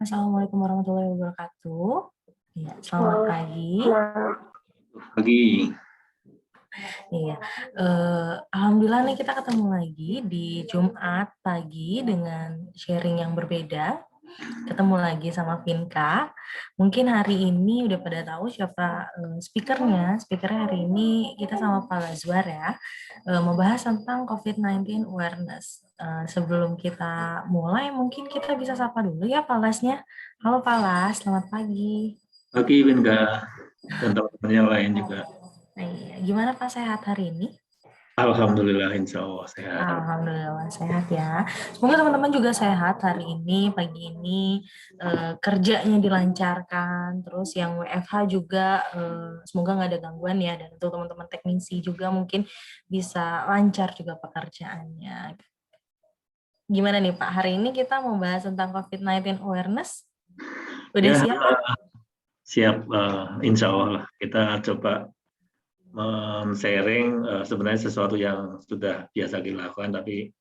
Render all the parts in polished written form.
Assalamualaikum warahmatullahi wabarakatuh. Ya, selamat pagi. Pagi. Iya, alhamdulillah nih kita ketemu lagi di Jumat pagi dengan sharing yang berbeda. Ketemu lagi sama Vinka. Mungkin hari ini udah pada tahu siapa speakernya. Speakernya hari ini kita sama Pak Lazwar ya. Membahas tentang COVID-19 awareness. Sebelum kita mulai, mungkin kita bisa sapa dulu ya Pak Lasnya. Halo Pak Las, selamat pagi. Pagi Winka dan teman-teman yang lain juga. Iya, gimana Pak sehat hari ini? Alhamdulillah, insya Allah sehat. Alhamdulillah sehat ya. Semoga teman-teman juga sehat hari ini, pagi ini kerjanya dilancarkan. Terus yang WFH juga semoga nggak ada gangguan ya. Dan untuk teman-teman teknisi juga mungkin bisa lancar juga pekerjaannya. Gimana nih Pak? Hari ini kita mau bahas tentang COVID-19 awareness. Udah Ya, siap Pak? siap. Insya Allah kita coba men-sharing sebenarnya sesuatu yang sudah biasa dilakukan, tapi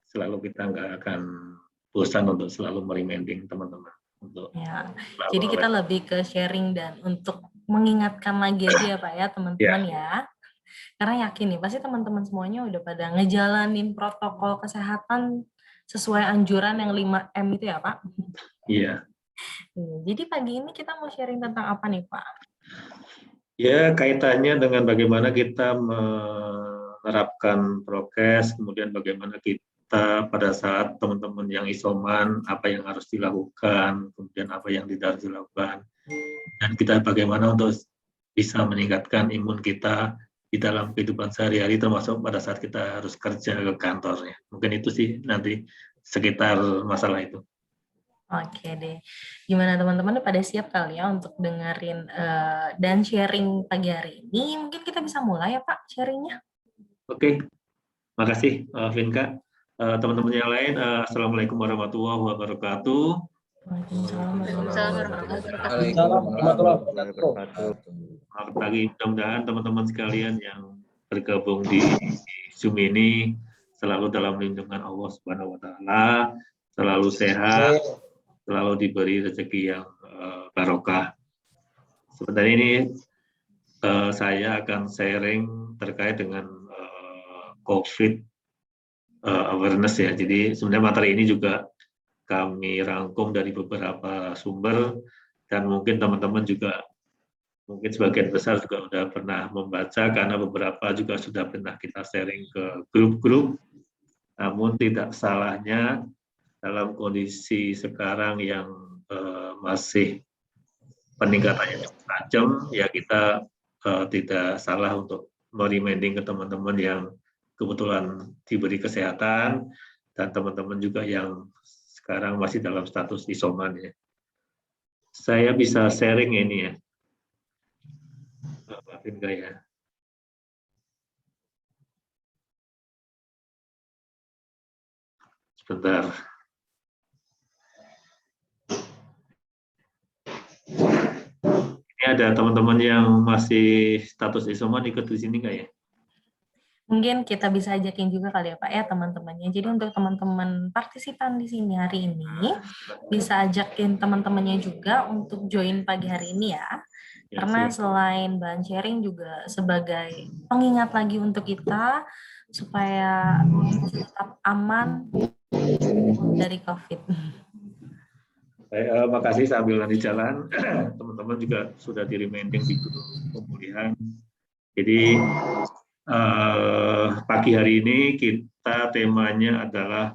selalu kita nggak akan bosan untuk selalu mereminding teman-teman. Ya, jadi kita lebih ke sharing dan untuk mengingatkan lagi aja ya Pak ya teman-teman ya. Karena yakin nih pasti teman-teman semuanya udah pada ngejalanin protokol kesehatan sesuai anjuran yang 5M itu ya Pak. Iya. Jadi pagi ini kita mau sharing tentang apa nih Pak? Ya, kaitannya dengan bagaimana kita menerapkan prokes, kemudian bagaimana kita pada saat teman-teman yang isoman, apa yang harus dilakukan, kemudian apa yang tidak harus dilakukan, dan kita bagaimana untuk bisa meningkatkan imun kita di dalam kehidupan sehari-hari, termasuk pada saat kita harus kerja ke kantornya. Mungkin itu sih nanti sekitar masalah itu. Oke deh. Gimana teman-teman pada siap kali ya untuk dengerin dan sharing pagi hari ini? Mungkin kita bisa mulai ya Pak sharingnya. Oke, makasih Vinka. Teman-teman yang lain, Assalamualaikum warahmatullahi wabarakatuh. Waalaikumsalam warahmatullahi wabarakatuh. Selamat pagi, mudah-mudahan teman-teman sekalian yang bergabung di Zoom ini selalu dalam lindungan Allah Subhanahu wa Ta'ala, selalu sehat, selalu diberi rezeki yang barokah. Sebenarnya ini saya akan sharing terkait dengan COVID awareness ya. Jadi sebenarnya materi ini juga kami rangkum dari beberapa sumber dan mungkin teman-teman juga mungkin sebagian besar juga sudah pernah membaca karena beberapa juga sudah pernah kita sharing ke grup-grup. Namun tidak salahnya dalam kondisi sekarang yang masih peningkatannya tajam, ya kita tidak salah untuk mereminding ke teman-teman yang kebetulan diberi kesehatan dan teman-teman juga yang sekarang masih dalam status isoman ya. Saya bisa sharing ini ya. Enggak ya. Sebentar. Ini ada teman-teman yang masih status isoman ikut di sini nggak ya? Mungkin kita bisa ajakin juga kali ya Pak ya teman-temannya. Jadi untuk teman-teman partisipan di sini hari ini bisa ajakin teman-temannya juga untuk join pagi hari ini ya. Karena selain bahan sharing juga sebagai pengingat lagi untuk kita supaya tetap aman dari COVID. Terima kasih sambil nanti jalan, teman-teman juga sudah di reminding di grup pemulihan. Jadi pagi hari ini kita temanya adalah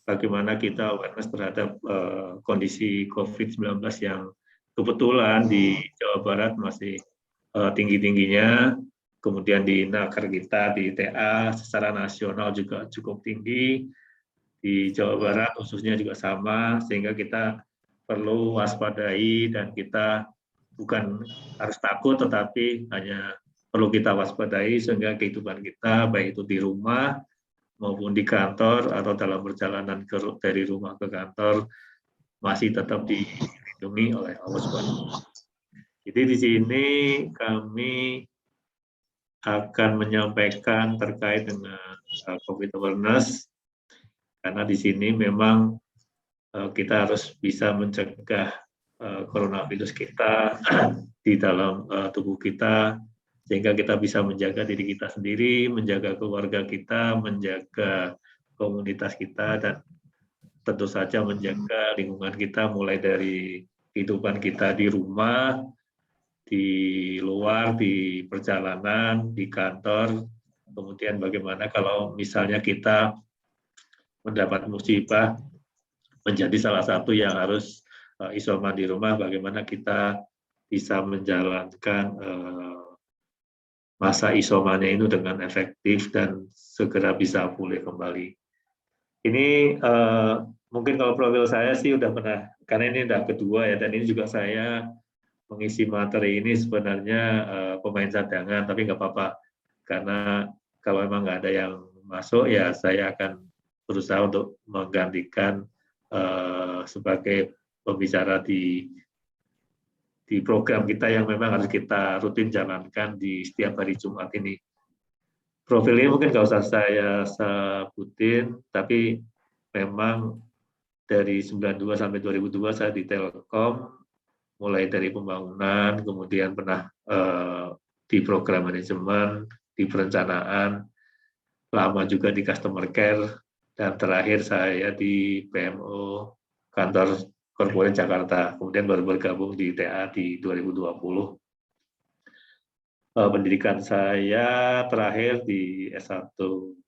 bagaimana kita awareness terhadap kondisi COVID-19 yang kebetulan di Jawa Barat masih tinggi-tingginya, kemudian di Naker kita di TA secara nasional juga cukup tinggi, di Jawa Barat khususnya juga sama, sehingga kita perlu waspadai dan kita bukan harus takut tetapi hanya perlu kita waspadai sehingga kehidupan kita baik itu di rumah maupun di kantor atau dalam perjalanan dari rumah ke kantor masih tetap dilindungi oleh Allah Subhanahu. Jadi di sini kami akan menyampaikan terkait dengan COVID awareness Karena di sini memang kita harus bisa mencegah coronavirus kita di dalam tubuh kita, sehingga kita bisa menjaga diri kita sendiri, menjaga keluarga kita, menjaga komunitas kita, dan tentu saja menjaga lingkungan kita, mulai dari kehidupan kita di rumah, di luar, di perjalanan, di kantor, kemudian bagaimana kalau misalnya kita mendapat musibah, menjadi salah satu yang harus isoman di rumah, bagaimana kita bisa menjalankan masa isomannya itu dengan efektif dan segera bisa pulih kembali. Ini mungkin kalau profil saya sih udah pernah, karena ini udah kedua ya, dan ini juga saya mengisi materi ini sebenarnya pemain cadangan, tapi nggak apa-apa, karena kalau memang nggak ada yang masuk ya saya akan berusaha untuk menggantikan sebagai pembicara di program kita yang memang harus kita rutin jalankan di setiap hari Jumat ini. Profil ini mungkin nggak usah saya sebutin, tapi memang dari 92 sampai 2002 saya di Telkom, mulai dari pembangunan, kemudian pernah di program manajemen, di perencanaan, lama juga di customer care, dan terakhir saya di PMO kantor Corporate Jakarta, kemudian baru bergabung di TA di 2020. Pendidikan saya terakhir di S1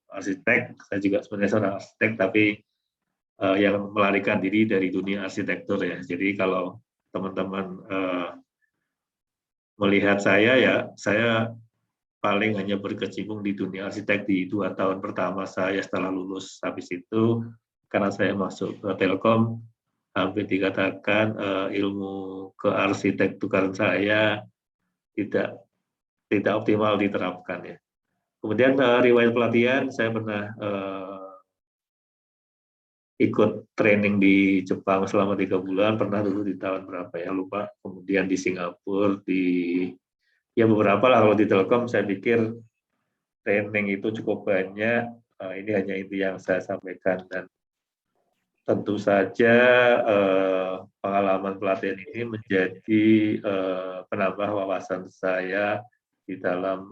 arsitek, saya juga sebenarnya seorang arsitek, tapi yang melarikan diri dari dunia arsitektur ya. Jadi kalau teman-teman melihat saya ya, saya paling hanya berkecimpung di dunia arsitek di 2 tahun pertama saya setelah lulus. Habis itu karena saya masuk ke Telkom, hampir dikatakan ilmu kearsitekturan saya tidak optimal diterapkan ya. Kemudian riwayat pelatihan, saya pernah ikut training di Jepang selama 3 bulan, pernah dulu di tahun berapa ya, lupa. Kemudian di Singapura, ya beberapa lah. Kalau di Telkom saya pikir training itu cukup banyak. Ini hanya inti yang saya sampaikan, dan tentu saja pengalaman pelatihan ini menjadi penambah wawasan saya di dalam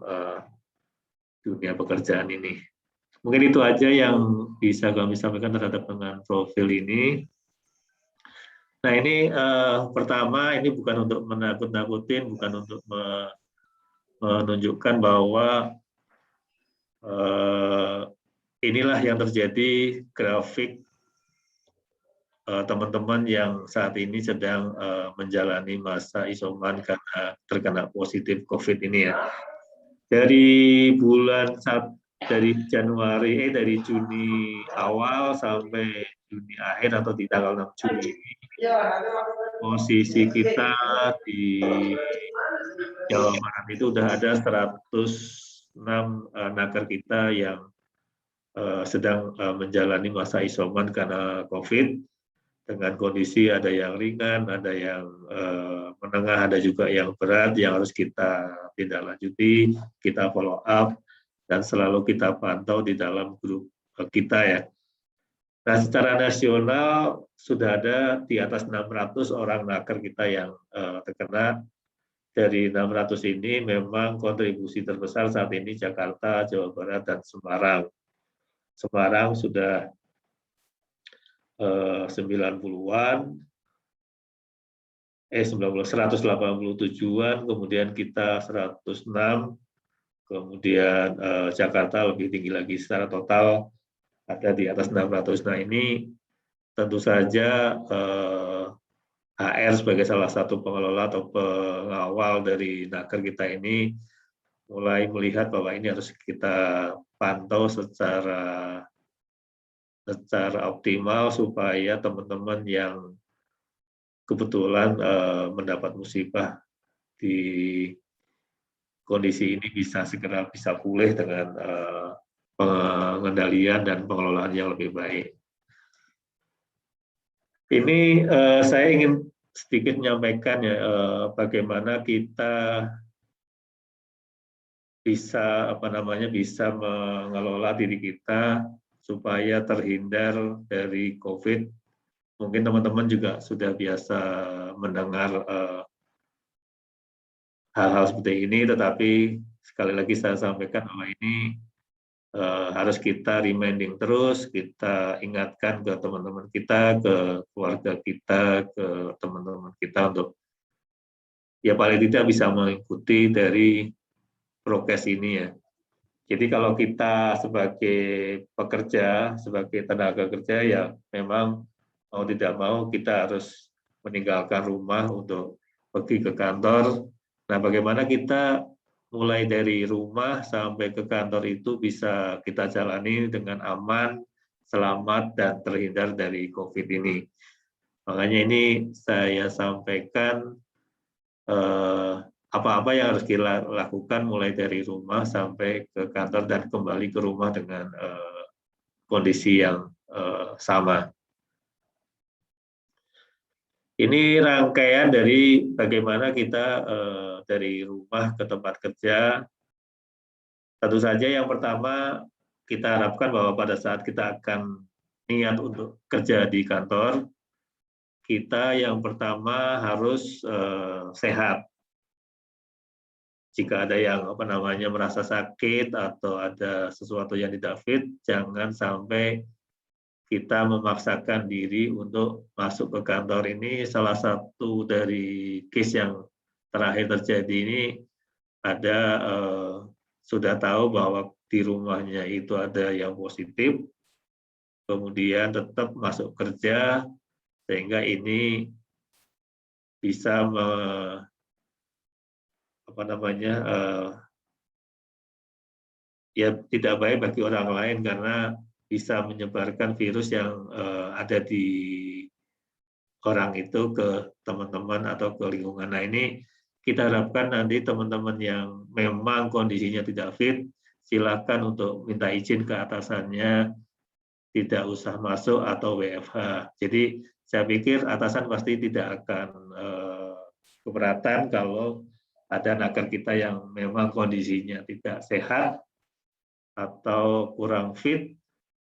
dunia pekerjaan ini. Mungkin itu aja yang bisa kami sampaikan terhadap dengan profil ini. Nah ini pertama, ini bukan untuk menakut-nakutin, bukan untuk menunjukkan bahwa inilah yang terjadi grafik teman-teman yang saat ini sedang menjalani masa isoman karena terkena positif COVID ini ya. Dari dari Juni awal sampai Juni akhir atau di tanggal 6 Juli ini, posisi kita di Jawa Barat itu udah ada 106 naker kita yang sedang menjalani masa isoman karena COVID, dengan kondisi ada yang ringan, ada yang menengah, ada juga yang berat yang harus kita tindak lanjuti, kita follow up, dan selalu kita pantau di dalam grup kita ya. Nah, secara nasional sudah ada di atas 600 orang naker kita yang terkena. Dari 600 ini memang kontribusi terbesar saat ini Jakarta, Jawa Barat, dan Semarang. Semarang sudah 90-an, 187-an, kemudian kita 106, kemudian Jakarta lebih tinggi lagi, secara total ada di atas 600. Nah ini tentu saja HR sebagai salah satu pengelola atau pengawal dari naker kita ini mulai melihat bahwa ini harus kita pantau secara optimal supaya teman-teman yang kebetulan mendapat musibah di kondisi ini bisa segera bisa pulih dengan pengendalian dan pengelolaan yang lebih baik. Ini saya ingin sedikit menyampaikan ya bagaimana kita bisa bisa mengelola diri kita supaya terhindar dari COVID. Mungkin teman-teman juga sudah biasa mendengar hal-hal seperti ini, tetapi sekali lagi saya sampaikan bahwa ini harus kita reminding terus, kita ingatkan ke teman-teman kita, ke keluarga kita, ke teman-teman kita untuk ya paling tidak bisa mengikuti dari prokes ini ya. Jadi kalau kita sebagai pekerja, sebagai tenaga kerja ya memang mau tidak mau kita harus meninggalkan rumah untuk pergi ke kantor. Nah, bagaimana kita mulai dari rumah sampai ke kantor itu bisa kita jalani dengan aman, selamat, dan terhindar dari COVID ini. Makanya ini saya sampaikan apa-apa yang harus kita lakukan mulai dari rumah sampai ke kantor dan kembali ke rumah dengan kondisi yang sama. Ini rangkaian dari bagaimana kita dari rumah ke tempat kerja. Tentu saja yang pertama kita harapkan bahwa pada saat kita akan niat untuk kerja di kantor, kita yang pertama harus sehat. Jika ada yang merasa sakit atau ada sesuatu yang tidak fit, jangan sampai kita memaksakan diri untuk masuk ke kantor. Ini salah satu dari case yang terakhir terjadi ini ada sudah tahu bahwa di rumahnya itu ada yang positif, kemudian tetap masuk kerja sehingga ini bisa ya tidak baik bagi orang lain karena bisa menyebarkan virus yang ada di orang itu ke teman-teman atau ke lingkungan. Nah ini kita harapkan nanti teman-teman yang memang kondisinya tidak fit, silakan untuk minta izin ke atasannya, tidak usah masuk atau WFH. Jadi saya pikir atasan pasti tidak akan keberatan kalau ada nakes kita yang memang kondisinya tidak sehat atau kurang fit,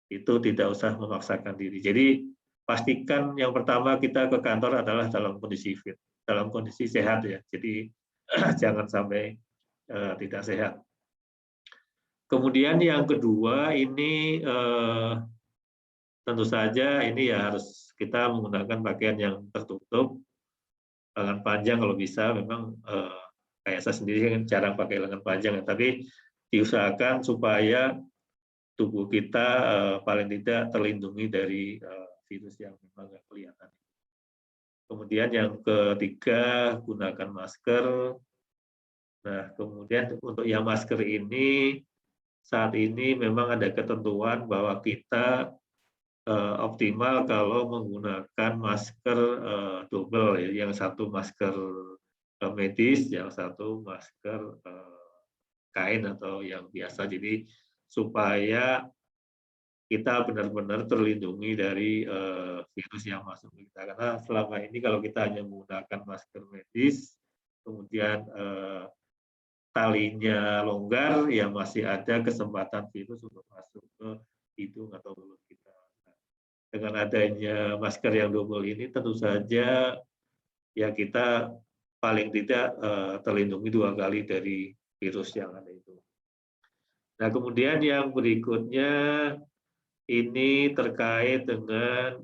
itu tidak usah memaksakan diri. Jadi pastikan yang pertama kita ke kantor adalah dalam kondisi fit, dalam kondisi sehat ya. Jadi jangan sampai tidak sehat. Kemudian yang kedua ini tentu saja ini ya harus kita menggunakan pakaian yang tertutup, lengan panjang kalau bisa. Memang kayak saya sendiri kan jarang pakai lengan panjang ya, tapi diusahakan supaya tubuh kita paling tidak terlindungi dari virus yang memang nggak kelihatan. Kemudian yang ketiga, gunakan masker. Nah, kemudian untuk yang masker ini, saat ini memang ada ketentuan bahwa kita optimal kalau menggunakan masker double, ya. Yang satu masker medis, yang satu masker kain atau yang biasa. Jadi supaya kita benar-benar terlindungi dari virus yang masuk ke kita. Karena selama ini kalau kita hanya menggunakan masker medis, kemudian talinya longgar, ya masih ada kesempatan virus untuk masuk ke hidung atau mulut kita. Nah, dengan adanya masker yang double ini, tentu saja ya kita paling tidak terlindungi 2 kali dari virus yang ada itu. Nah, kemudian yang berikutnya ini terkait dengan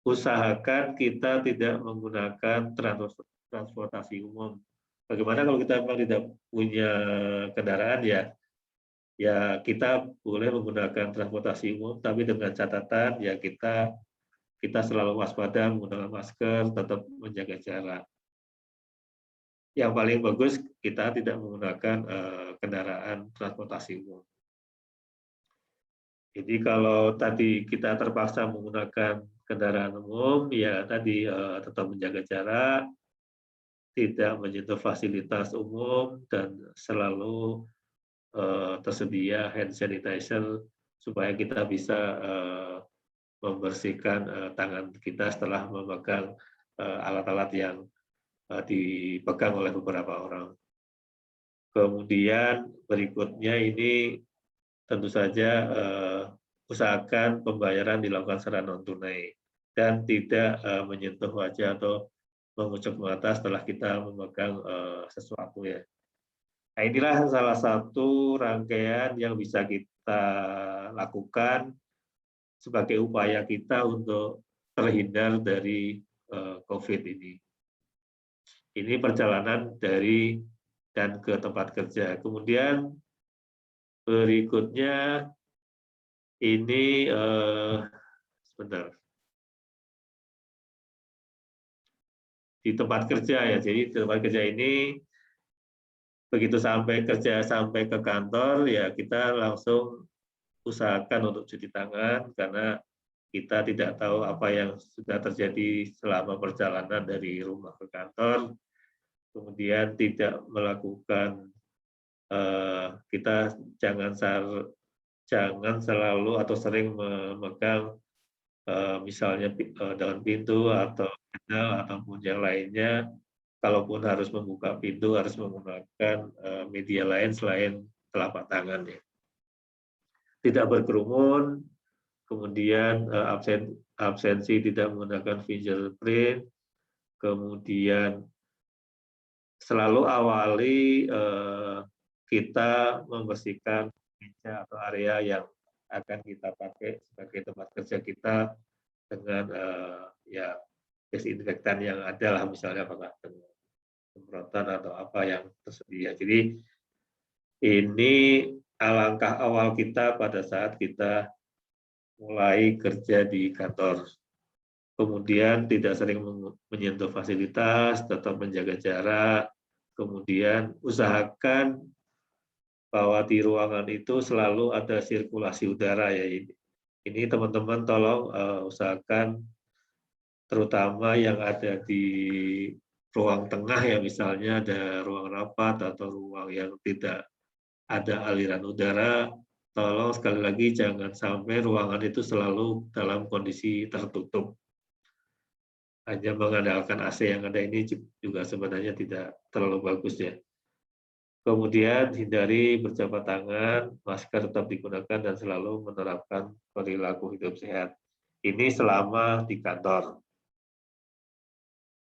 usahakan kita tidak menggunakan transportasi umum. Bagaimana kalau kita memang tidak punya kendaraan ya kita boleh menggunakan transportasi umum, tapi dengan catatan ya kita selalu waspada menggunakan masker, tetap menjaga jarak. Yang paling bagus kita tidak menggunakan kendaraan transportasi umum. Jadi kalau tadi kita terpaksa menggunakan kendaraan umum, ya tadi tetap menjaga jarak, tidak menyentuh fasilitas umum, dan selalu tersedia hand sanitizer supaya kita bisa membersihkan tangan kita setelah memegang alat-alat yang dipegang oleh beberapa orang. Kemudian berikutnya ini tentu saja usahakan pembayaran dilakukan secara non-tunai dan tidak menyentuh wajah atau mengucuk mata setelah kita memegang sesuatu ya. Nah, inilah salah satu rangkaian yang bisa kita lakukan sebagai upaya kita untuk terhindar dari COVID ini. Ini perjalanan dari dan ke tempat kerja. Kemudian berikutnya ini sebentar. Di tempat kerja ya. Jadi di tempat kerja ini begitu sampai ke kantor ya kita langsung usahakan untuk cuci tangan karena kita tidak tahu apa yang sudah terjadi selama perjalanan dari rumah ke kantor. Kemudian tidak melakukan kita jangan selalu atau sering memegang misalnya daun pintu atau pedal ataupun yang lainnya. Kalaupun harus membuka pintu harus menggunakan media lain selain telapak tangan ya. Tidak berkerumun, kemudian absensi tidak menggunakan fingerprint, kemudian selalu awali kita membersihkan meja atau area yang akan kita pakai sebagai tempat kerja kita dengan ya desinfektan yang ada lah, misalnya apakah dengan semprotan atau apa yang tersedia. Jadi ini alangkah awal kita pada saat kita mulai kerja di kantor. Kemudian tidak sering menyentuh fasilitas, tetap menjaga jarak, kemudian usahakan bahwa di ruangan itu selalu ada sirkulasi udara ya. Ini teman-teman tolong usahakan terutama yang ada di ruang tengah ya, misalnya ada ruang rapat atau ruang yang tidak ada aliran udara, tolong sekali lagi jangan sampai ruangan itu selalu dalam kondisi tertutup. Hanya mengandalkan AC yang ada ini juga sebenarnya tidak terlalu bagus ya. Kemudian hindari berjabat tangan, masker tetap digunakan dan selalu menerapkan perilaku hidup sehat. Ini selama di kantor.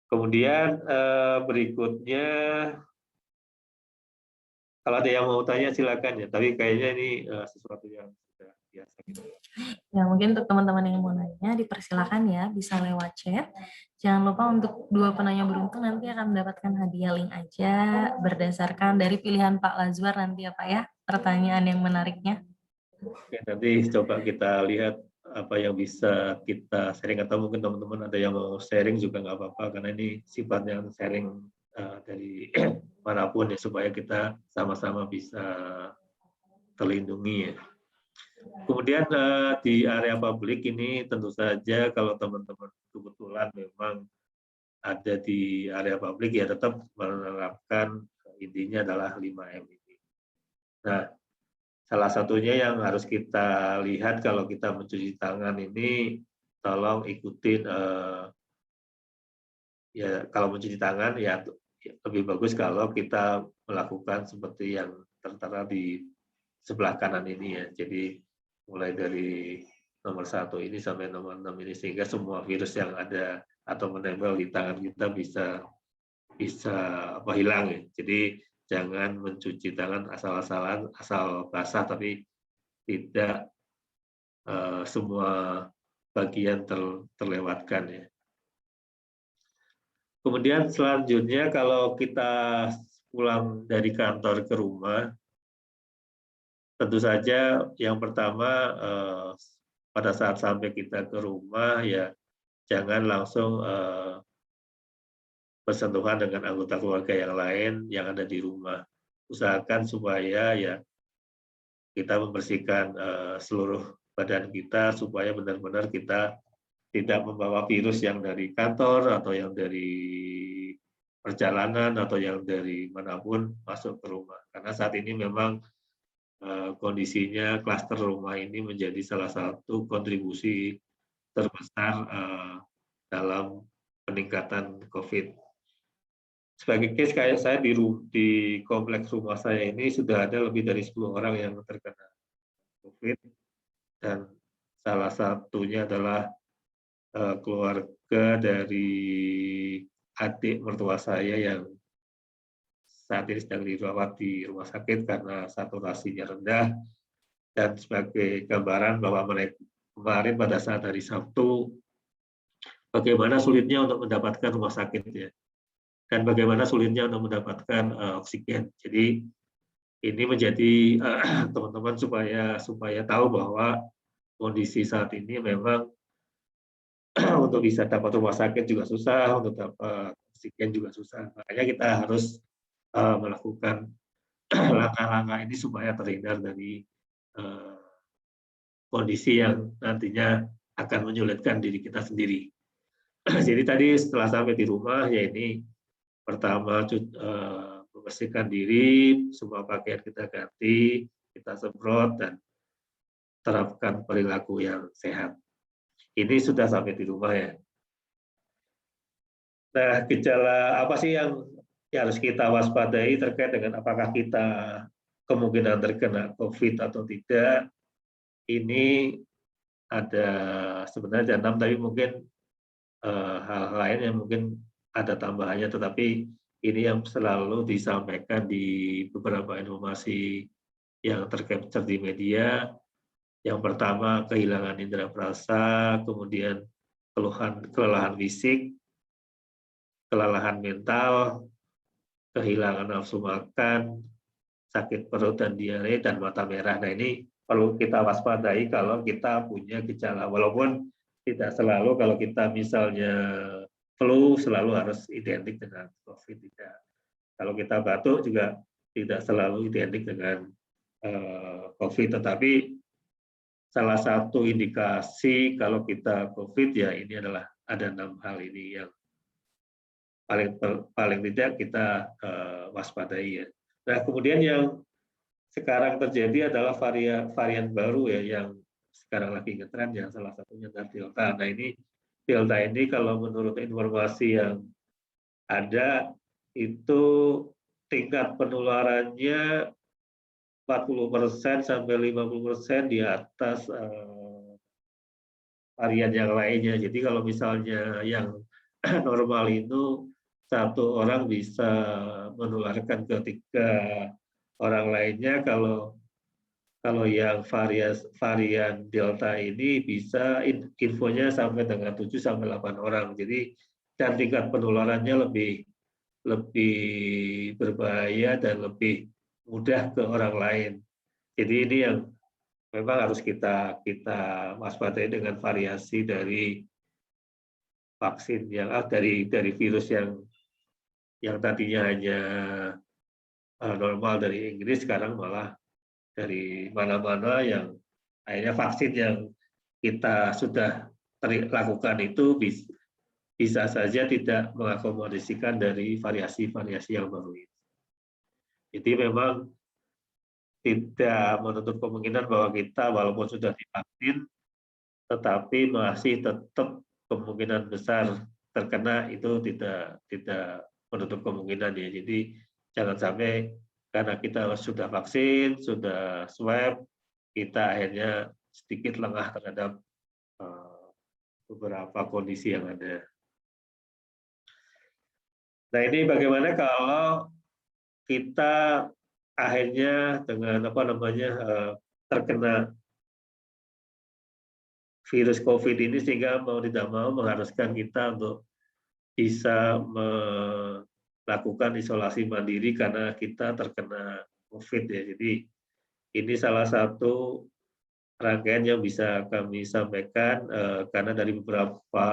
Kemudian berikutnya, kalau ada yang mau tanya silakan ya. Tapi kayaknya ini sesuatu yang sudah biasa. Ya, mungkin untuk teman-teman yang mau nanya, dipersilakan ya, bisa lewat chat. Jangan lupa untuk 2 penanya beruntung nanti akan mendapatkan hadiah link aja berdasarkan dari pilihan Pak Lazwar nanti ya Pak ya, pertanyaan yang menariknya. Oke, nanti coba kita lihat apa yang bisa kita sharing, atau mungkin teman-teman ada yang mau sharing juga nggak apa-apa, karena ini sifatnya sharing dari manapun ya, supaya kita sama-sama bisa terlindungi ya. Kemudian di area publik ini tentu saja kalau teman-teman kebetulan memang ada di area publik ya tetap menerapkan intinya adalah 5M ini. Nah, salah satunya yang harus kita lihat kalau kita mencuci tangan ini, tolong ikutin ya kalau mencuci tangan ya lebih bagus kalau kita melakukan seperti yang tertera di sebelah kanan ini ya. Jadi mulai dari nomor 1 ini sampai nomor 6 ini, sehingga semua virus yang ada atau menempel di tangan kita bisa hilang ya. Jadi jangan mencuci tangan asal-asalan, asal basah tapi tidak semua bagian terlewatkan ya. Kemudian selanjutnya kalau kita pulang dari kantor ke rumah, tentu saja yang pertama pada saat sampai kita ke rumah ya jangan langsung bersentuhan dengan anggota keluarga yang lain yang ada di rumah. Usahakan supaya ya kita membersihkan seluruh badan kita supaya benar-benar kita tidak membawa virus yang dari kantor atau yang dari perjalanan atau yang dari manapun masuk ke rumah. Karena saat ini memang kondisinya klaster rumah ini menjadi salah satu kontribusi terbesar dalam peningkatan COVID. Sebagai case kayak saya di kompleks rumah saya ini sudah ada lebih dari 10 orang yang terkena COVID, dan Salah satunya adalah keluarga dari adik mertua saya yang saat ini sedang dirawat di rumah sakit karena saturasinya rendah, dan sebagai gambaran bahwa mereka kemarin pada saat hari Sabtu bagaimana sulitnya untuk mendapatkan rumah sakit ya, dan bagaimana sulitnya untuk mendapatkan oksigen. Jadi ini menjadi teman-teman supaya tahu bahwa kondisi saat ini memang untuk bisa dapat rumah sakit juga susah, untuk dapat oksigen juga susah. Makanya kita harus melakukan langkah-langkah ini supaya terhindar dari kondisi yang nantinya akan menyulitkan diri kita sendiri. Jadi tadi setelah sampai di rumah, ya ini pertama membersihkan diri, semua pakaian kita ganti, kita semprot, dan terapkan perilaku yang sehat. Ini sudah sampai di rumah ya. Nah, gejala apa sih yang harus kita waspadai terkait dengan apakah kita kemungkinan terkena COVID atau tidak? Ini ada sebenarnya 6, tapi mungkin hal lain yang mungkin ada tambahannya, tetapi ini yang selalu disampaikan di beberapa informasi yang tercapture di media. Yang pertama, kehilangan indera perasa, kemudian kelelahan fisik, kelelahan mental, kehilangan nafsu makan, sakit perut dan diare, dan mata merah. Nah, ini perlu kita waspadai kalau kita punya gejala. Walaupun tidak selalu kalau kita misalnya flu selalu harus identik dengan COVID, tidak. Kalau kita batuk juga tidak selalu identik dengan COVID, tetapi salah satu indikasi kalau kita COVID ya ini adalah ada 6 hal ini yang paling tidak kita waspadai ya. Nah, kemudian yang sekarang terjadi adalah varian baru ya yang sekarang lagi ngetren, yang salah satunya adalah Delta. Nah, ini Delta ini kalau menurut informasi yang ada itu tingkat penularannya 40% sampai 50% di atas varian yang lainnya. Jadi kalau misalnya yang normal itu satu orang bisa menularkan ke 3 orang lainnya, kalau yang varian Delta ini bisa infonya sampai dengan 7 sampai 8 orang. Jadi dan tingkat penularannya lebih berbahaya dan lebih mudah ke orang lain. Jadi ini yang memang harus kita waspadai dengan variasi dari vaksin yang dari virus yang tadinya hanya normal dari Inggris, sekarang malah dari mana-mana, yang akhirnya vaksin yang kita sudah lakukan itu bisa saja tidak mengakomodasikan dari variasi-variasi yang baru ini. Jadi memang tidak menutup kemungkinan bahwa kita walaupun sudah divaksin, tetapi masih tetap kemungkinan besar terkena, itu tidak menutup kemungkinan ya. Jadi jangan sampai karena kita sudah vaksin, sudah swab, kita akhirnya sedikit lengah terhadap beberapa kondisi yang ada. Nah, ini bagaimana kalau kita akhirnya dengan terkena virus COVID ini, sehingga mau tidak mau mengharuskan kita untuk bisa melakukan isolasi mandiri karena kita terkena COVID ya. Jadi ini salah satu rangkaian yang bisa kami sampaikan karena dari beberapa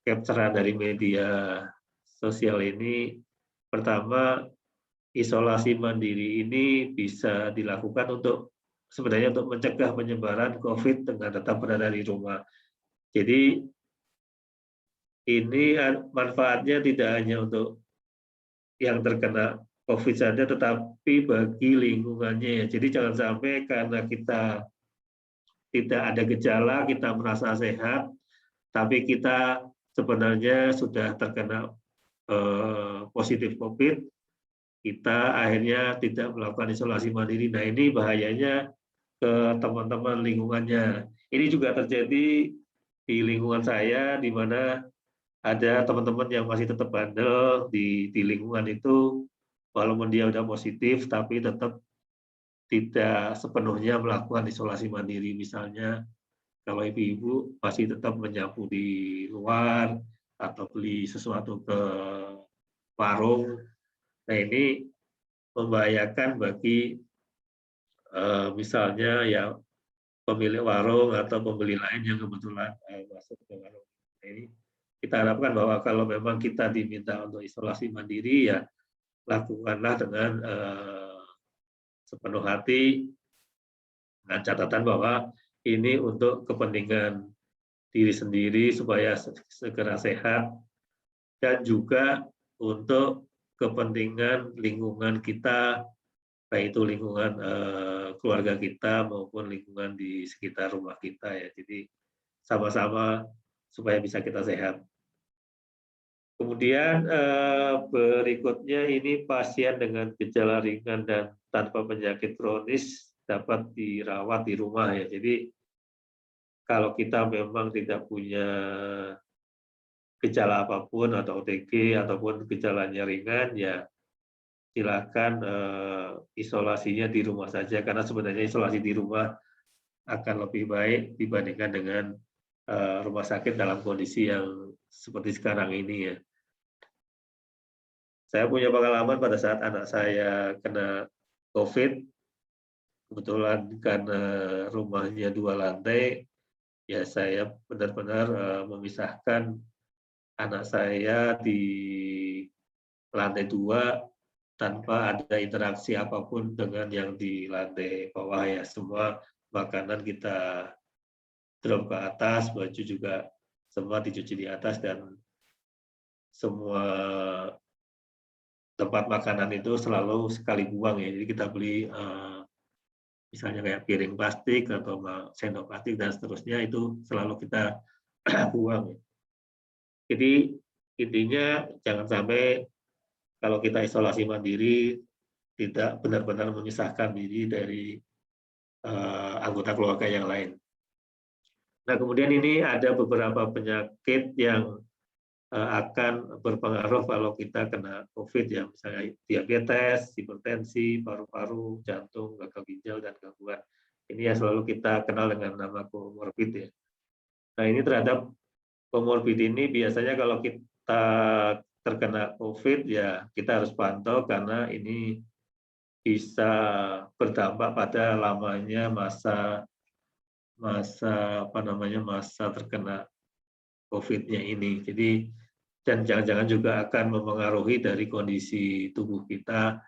capture dari media sosial ini. Pertama, isolasi mandiri ini bisa dilakukan sebenarnya untuk mencegah penyebaran COVID dengan tetap berada di rumah. Jadi ini manfaatnya tidak hanya untuk yang terkena COVID saja, tetapi bagi lingkungannya. Jadi jangan sampai karena kita tidak ada gejala, kita merasa sehat, tapi kita sebenarnya sudah terkena positif COVID, kita akhirnya tidak melakukan isolasi mandiri. Nah, ini bahayanya ke teman-teman lingkungannya. Ini juga terjadi di lingkungan saya, di mana ada teman-teman yang masih tetap bandel di lingkungan itu, walaupun dia udah positif, tapi tetap tidak sepenuhnya melakukan isolasi mandiri. Misalnya, kalau ibu-ibu masih tetap menyapu di luar atau beli sesuatu ke warung. Nah, ini membahayakan bagi misalnya ya pemilik warung atau pembeli lain yang kebetulan masuk ke warung. Nah, ini kita harapkan bahwa kalau memang kita diminta untuk isolasi mandiri, ya lakukanlah dengan sepenuh hati, dengan catatan bahwa ini untuk kepentingan diri sendiri supaya segera sehat, dan juga untuk kepentingan lingkungan kita, baik itu lingkungan keluarga kita maupun lingkungan di sekitar rumah kita ya. Jadi sama-sama supaya bisa kita sehat. Kemudian berikutnya ini pasien dengan gejala ringan dan tanpa penyakit kronis dapat dirawat di rumah ya. Jadi kalau kita memang tidak punya gejala apapun atau OTG ataupun gejalanya ringan, ya silakan isolasinya di rumah saja, karena sebenarnya isolasi di rumah akan lebih baik dibandingkan dengan rumah sakit dalam kondisi yang seperti sekarang ini ya. Saya punya pengalaman pada saat anak saya kena COVID, kebetulan karena rumahnya 2 lantai, ya saya benar-benar memisahkan anak saya di lantai 2 tanpa ada interaksi apapun dengan yang di lantai bawah ya. Semua makanan kita drop ke atas, baju juga semua dicuci di atas, dan semua tempat makanan itu selalu sekali buang ya. Jadi kita beli misalnya kayak piring plastik atau sendok plastik dan seterusnya, itu selalu kita buang. Jadi intinya jangan sampai kalau kita isolasi mandiri tidak benar-benar memisahkan diri dari anggota keluarga yang lain. Nah, kemudian ini ada beberapa penyakit yang akan berpengaruh kalau kita kena COVID ya, misalnya diabetes, hipertensi, paru-paru, jantung, gagal ginjal, dan gangguan. Ini yang selalu kita kenal dengan nama komorbid ya. Nah, ini terhadap komorbid ini biasanya kalau kita terkena COVID ya kita harus pantau, karena ini bisa berdampak pada lamanya masa terkena COVID-nya ini. Jadi, dan jangan-jangan juga akan mempengaruhi dari kondisi tubuh kita,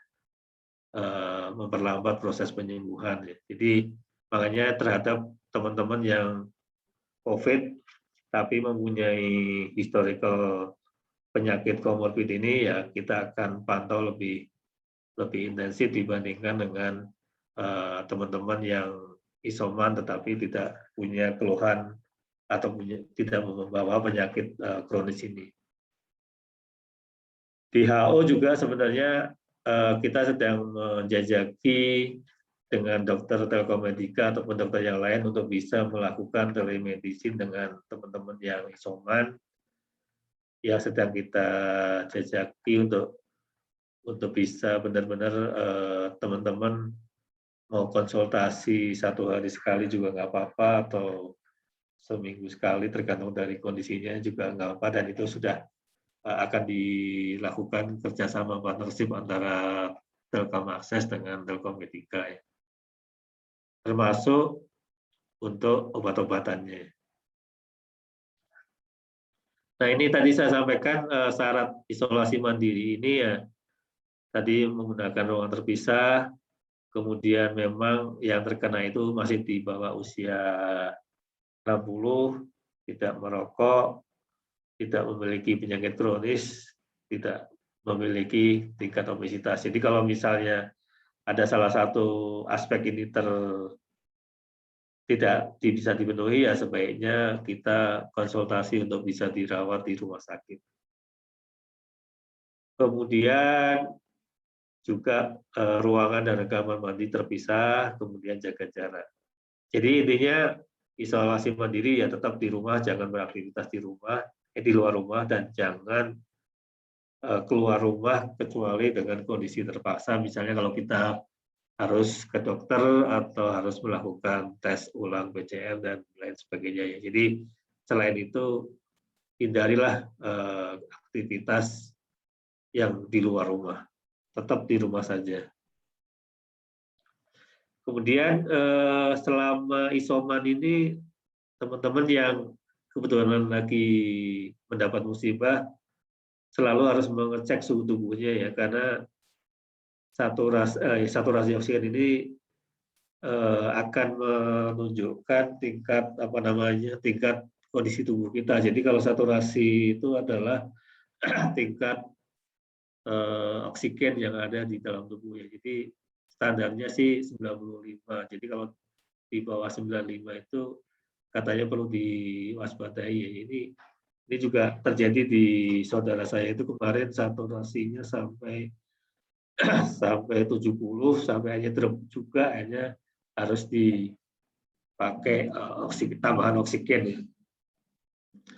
memperlambat proses penyembuhan. Ya. Jadi makanya terhadap teman-teman yang COVID tapi mempunyai historical penyakit komorbid ini, ya kita akan pantau lebih intensif dibandingkan dengan teman-teman yang isoman tetapi tidak punya keluhan atau tidak membawa penyakit kronis ini. Di WHO juga sebenarnya kita sedang menjajaki dengan dokter Telkomedika ataupun dokter yang lain untuk bisa melakukan telemedicine dengan teman-teman yang isoman, yang sedang kita jajaki untuk bisa benar-benar teman-teman mau konsultasi 1 hari sekali juga nggak apa-apa, atau seminggu sekali tergantung dari kondisinya juga nggak apa, dan itu sudah akan dilakukan kerjasama partnership antara Telkom Akses dengan Telkomedika ya. Termasuk untuk obat-obatannya. Nah, ini tadi saya sampaikan syarat isolasi mandiri ini ya, tadi menggunakan ruangan terpisah, kemudian memang yang terkena itu masih di bawah usia 60, tidak merokok, tidak memiliki penyakit kronis, tidak memiliki tingkat obesitas. Jadi kalau misalnya ada salah satu aspek ini tidak bisa dipenuhi, ya sebaiknya kita konsultasi untuk bisa dirawat di rumah sakit. Kemudian juga ruangan dan kamar mandi terpisah, kemudian jaga jarak. Jadi intinya isolasi mandiri ya tetap di rumah, jangan beraktivitas di rumah, di luar rumah, dan jangan keluar rumah kecuali dengan kondisi terpaksa. Misalnya kalau kita harus ke dokter atau harus melakukan tes ulang PCR dan lain sebagainya ya. Jadi selain itu hindarilah aktivitas yang di luar rumah, tetap di rumah saja. Kemudian selama isoman ini teman-teman yang kebetulan lagi mendapat musibah selalu harus mengecek suhu tubuhnya ya, karena saturasi oksigen ini akan menunjukkan tingkat tingkat kondisi tubuh kita. Jadi kalau saturasi itu adalah tingkat oksigen yang ada di dalam tubuh ya. Jadi standarnya sih 95. Jadi kalau di bawah 95 itu katanya perlu diwaspadai ya. Ini juga terjadi di saudara saya itu kemarin saturasinya sampai 70, sampai hanya drop juga, hanya harus dipakai tambahan oksigen ya.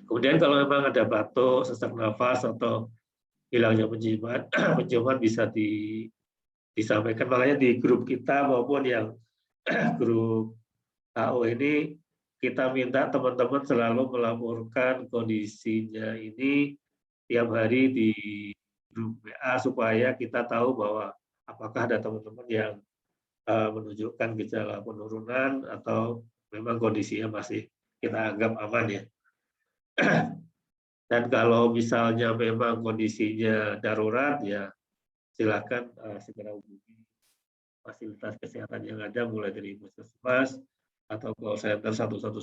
Kemudian kalau memang ada batuk, sesak nafas atau hilangnya penciuman bisa disampaikan. Makanya di grup kita maupun yang grup HO ini kita minta teman-teman selalu melaporkan kondisinya ini tiap hari di grup WA supaya kita tahu bahwa apakah ada teman-teman yang menunjukkan gejala penurunan atau memang kondisinya masih kita anggap aman ya. Dan kalau misalnya memang kondisinya darurat ya silakan segera hubungi fasilitas kesehatan yang ada mulai dari puskesmas atau call center 119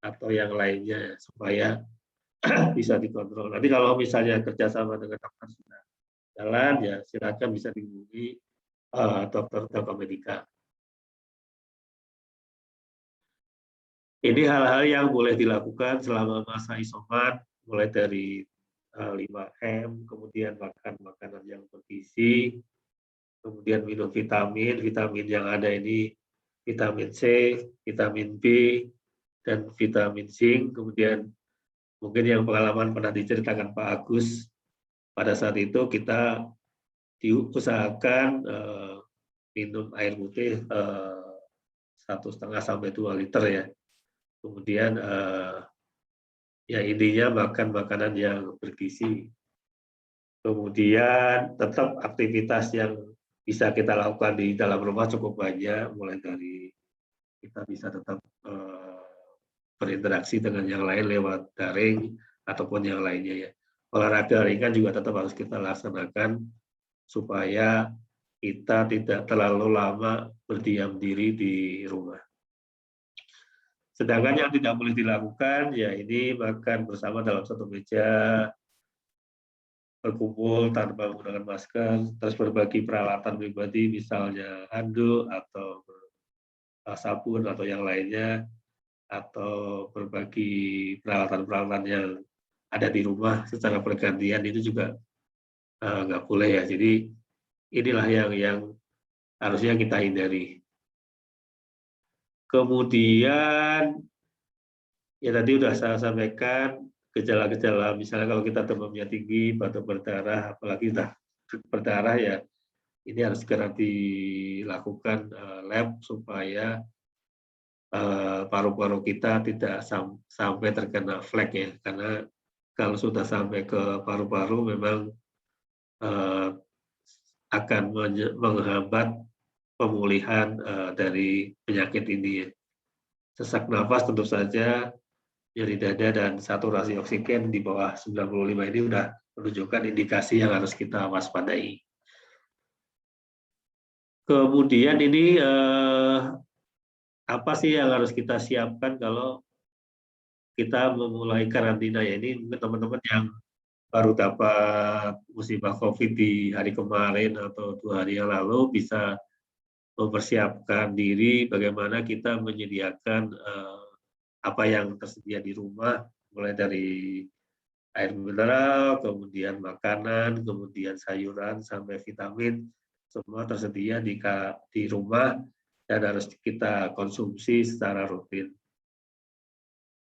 atau yang lainnya supaya bisa dikontrol. Nanti kalau misalnya kerjasama dengan dokter sudah jalan ya silakan bisa dihubungi dokter Telkomedika. Ini hal-hal yang boleh dilakukan selama masa isoman, mulai dari 5M, kemudian makan makanan yang bergizi, kemudian minum vitamin yang ada ini vitamin C, vitamin B, dan vitamin zinc. Kemudian mungkin yang pengalaman pernah diceritakan Pak Agus, pada saat itu kita diusahakan minum air putih 1,5 sampai 2 liter ya. Kemudian ya intinya makan makanan yang bergizi. Kemudian tetap aktivitas yang bisa kita lakukan di dalam rumah cukup banyak, mulai dari kita bisa tetap berinteraksi dengan yang lain lewat daring ataupun yang lainnya ya. Olahraga ringan juga tetap harus kita laksanakan supaya kita tidak terlalu lama berdiam diri di rumah. Sedangkan yang tidak boleh dilakukan, ya ini makan bersama dalam satu meja, berkumpul tanpa menggunakan masker, terus berbagi peralatan pribadi, misalnya handuk atau sabun atau yang lainnya, atau berbagi peralatan-peralatan yang ada di rumah secara bergantian, itu juga nggak boleh ya. Jadi inilah yang harusnya kita hindari. Kemudian ya tadi sudah saya sampaikan gejala-gejala, misalnya kalau kita demamnya tinggi, batuk berdarah, apalagi sudah berdarah ya, ini harus segera dilakukan lab supaya paru-paru kita tidak sampai terkena flek ya, karena kalau sudah sampai ke paru-paru memang akan menghambat pemulihan dari penyakit ini ya. Sesak nafas tentu saja, nyeri dada, dan saturasi oksigen di bawah 95 ini sudah menunjukkan indikasi yang harus kita waspadai. Kemudian ini apa sih yang harus kita siapkan kalau kita memulai karantina ya? Ini mungkin teman-teman yang baru dapat musibah COVID di hari kemarin atau 2 hari yang lalu bisa mempersiapkan diri bagaimana kita menyediakan apa yang tersedia di rumah, mulai dari air mineral, kemudian makanan, kemudian sayuran, sampai vitamin, semua tersedia di rumah dan harus kita konsumsi secara rutin.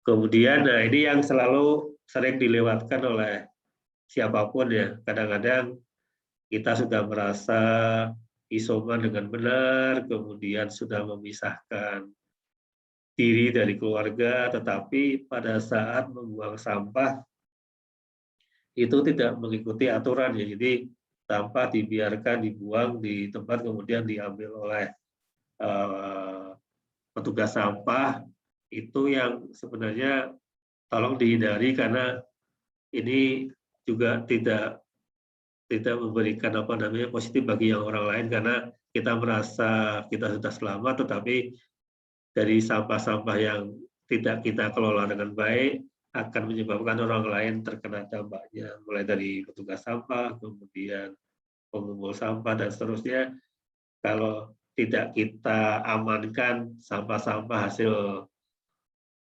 Kemudian, nah ini yang selalu sering dilewatkan oleh siapapun ya. Kadang-kadang kita sudah merasa isoman dengan benar, kemudian sudah memisahkan diri dari keluarga, tetapi pada saat membuang sampah itu tidak mengikuti aturan ya. Jadi sampah dibiarkan dibuang di tempat kemudian diambil oleh petugas sampah, itu yang sebenarnya tolong dihindari karena ini juga tidak memberikan apa namanya positif bagi yang orang lain karena kita merasa kita sudah selamat, tetapi dari sampah-sampah yang tidak kita kelola dengan baik akan menyebabkan orang lain terkena dampaknya, mulai dari petugas sampah, kemudian pengumpul sampah dan seterusnya. Kalau tidak kita amankan sampah-sampah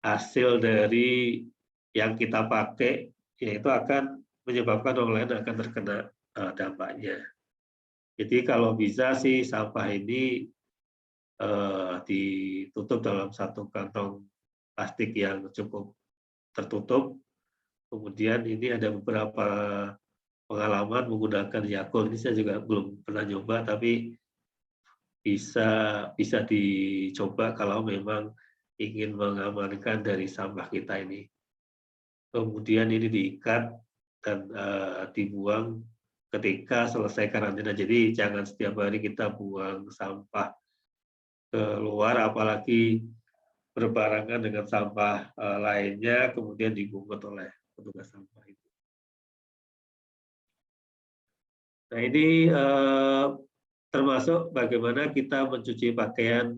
hasil dari yang kita pakai, yaitu akan menyebabkan orang lain akan terkena dampaknya. Jadi kalau bisa sih sampah ini ditutup dalam satu kantong plastik yang cukup tertutup. Kemudian ini ada beberapa pengalaman menggunakan Yakult. Ini saya juga belum pernah nyoba, tapi bisa dicoba kalau memang ingin mengamankan dari sampah kita ini. Kemudian ini diikat dan dibuang ketika selesai karantina. Jadi jangan setiap hari kita buang sampah keluar, apalagi berbarengan dengan sampah lainnya, kemudian dipungut oleh petugas sampah itu. Nah ini termasuk bagaimana kita mencuci pakaian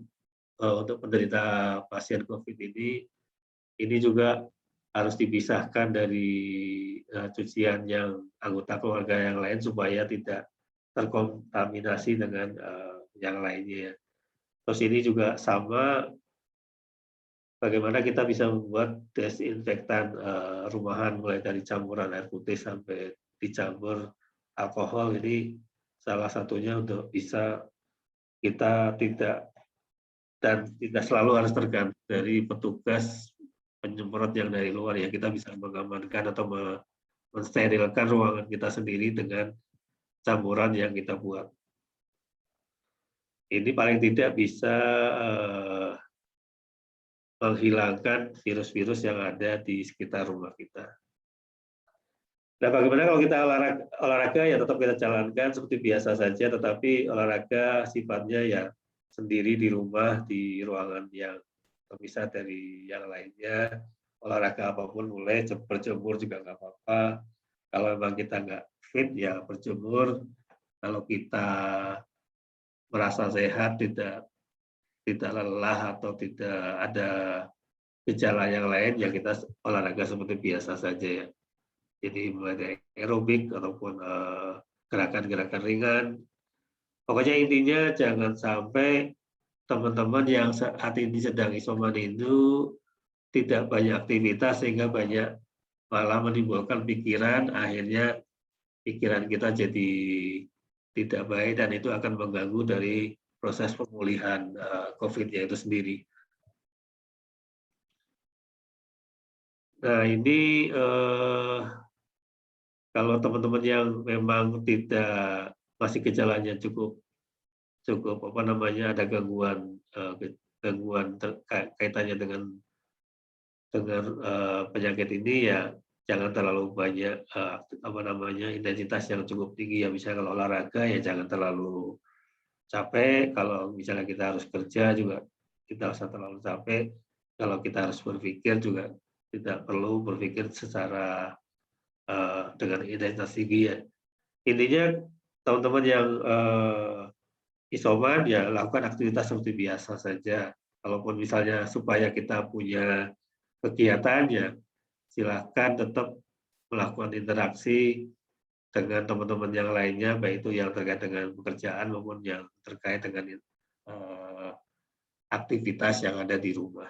untuk penderita pasien COVID ini juga harus dipisahkan dari cucian yang anggota keluarga yang lain supaya tidak terkontaminasi dengan yang lainnya. Terus ini juga sama bagaimana kita bisa membuat desinfektan rumahan mulai dari campuran air putih sampai dicampur alkohol. Ini salah satunya untuk bisa kita tidak selalu harus tergantung dari petugas penyemprot yang dari luar ya. Kita bisa mengamankan atau mensterilkan ruangan kita sendiri dengan campuran yang kita buat. Ini paling tidak bisa menghilangkan virus-virus yang ada di sekitar rumah kita. Nah, bagaimana kalau kita olahraga ya tetap kita jalankan seperti biasa saja, tetapi olahraga sifatnya ya sendiri di rumah, di ruangan yang terpisah dari yang lainnya. Olahraga apapun boleh, berjemur juga nggak apa-apa. Kalau memang kita nggak fit ya berjemur. Kalau kita merasa sehat, tidak lelah atau tidak ada gejala yang lain, ya kita olahraga seperti biasa saja ya. Jadi mulai dari aerobik ataupun gerakan-gerakan ringan. Pokoknya intinya jangan sampai teman-teman yang saat ini sedang isoman itu tidak banyak aktivitas sehingga banyak malah menimbulkan pikiran, akhirnya pikiran kita jadi tidak baik dan itu akan mengganggu dari proses pemulihan COVID-nya itu sendiri. Nah ini kalau teman-teman yang memang tidak masih gejalanya cukup apa namanya ada gangguan kaitannya dengan penyakit ini ya jangan terlalu banyak apa namanya intensitas yang cukup tinggi ya, misalnya kalau olahraga ya jangan terlalu capek, kalau misalnya kita harus kerja juga tidak usah terlalu capek, kalau kita harus berpikir juga tidak perlu berpikir secara dengan intensitas tinggi ya. Intinya teman-teman yang isoman ya lakukan aktivitas seperti biasa saja. Kalaupun misalnya supaya kita punya kegiatan ya silahkan tetap melakukan interaksi dengan teman-teman yang lainnya, baik itu yang terkait dengan pekerjaan maupun yang terkait dengan aktivitas yang ada di rumah.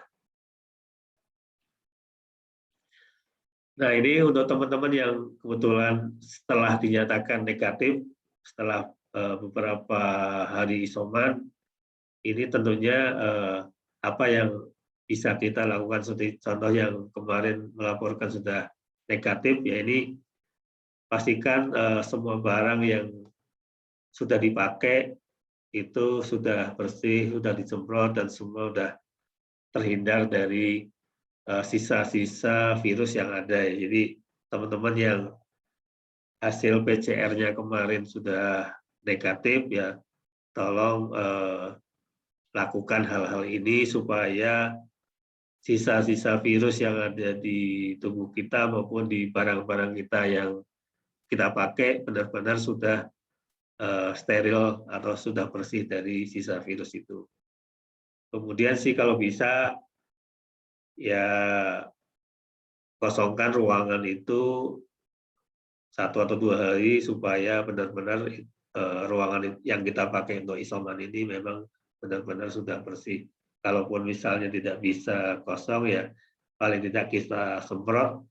Nah ini untuk teman-teman yang kebetulan setelah dinyatakan negatif, setelah beberapa hari isoman, ini tentunya apa yang bisa kita lakukan, seperti contoh yang kemarin melaporkan sudah negatif, ya ini pastikan semua barang yang sudah dipakai itu sudah bersih, sudah disemprot, dan semua sudah terhindar dari sisa-sisa virus yang ada. Jadi teman-teman yang hasil PCR-nya kemarin sudah negatif, ya tolong lakukan hal-hal ini supaya sisa-sisa virus yang ada di tubuh kita maupun di barang-barang kita yang kita pakai benar-benar sudah steril atau sudah bersih dari sisa virus itu. Kemudian sih kalau bisa ya kosongkan ruangan itu 1 atau 2 hari supaya benar-benar ruangan yang kita pakai untuk isoman ini memang benar-benar sudah bersih. Kalaupun misalnya tidak bisa kosong, ya paling tidak kita semprot,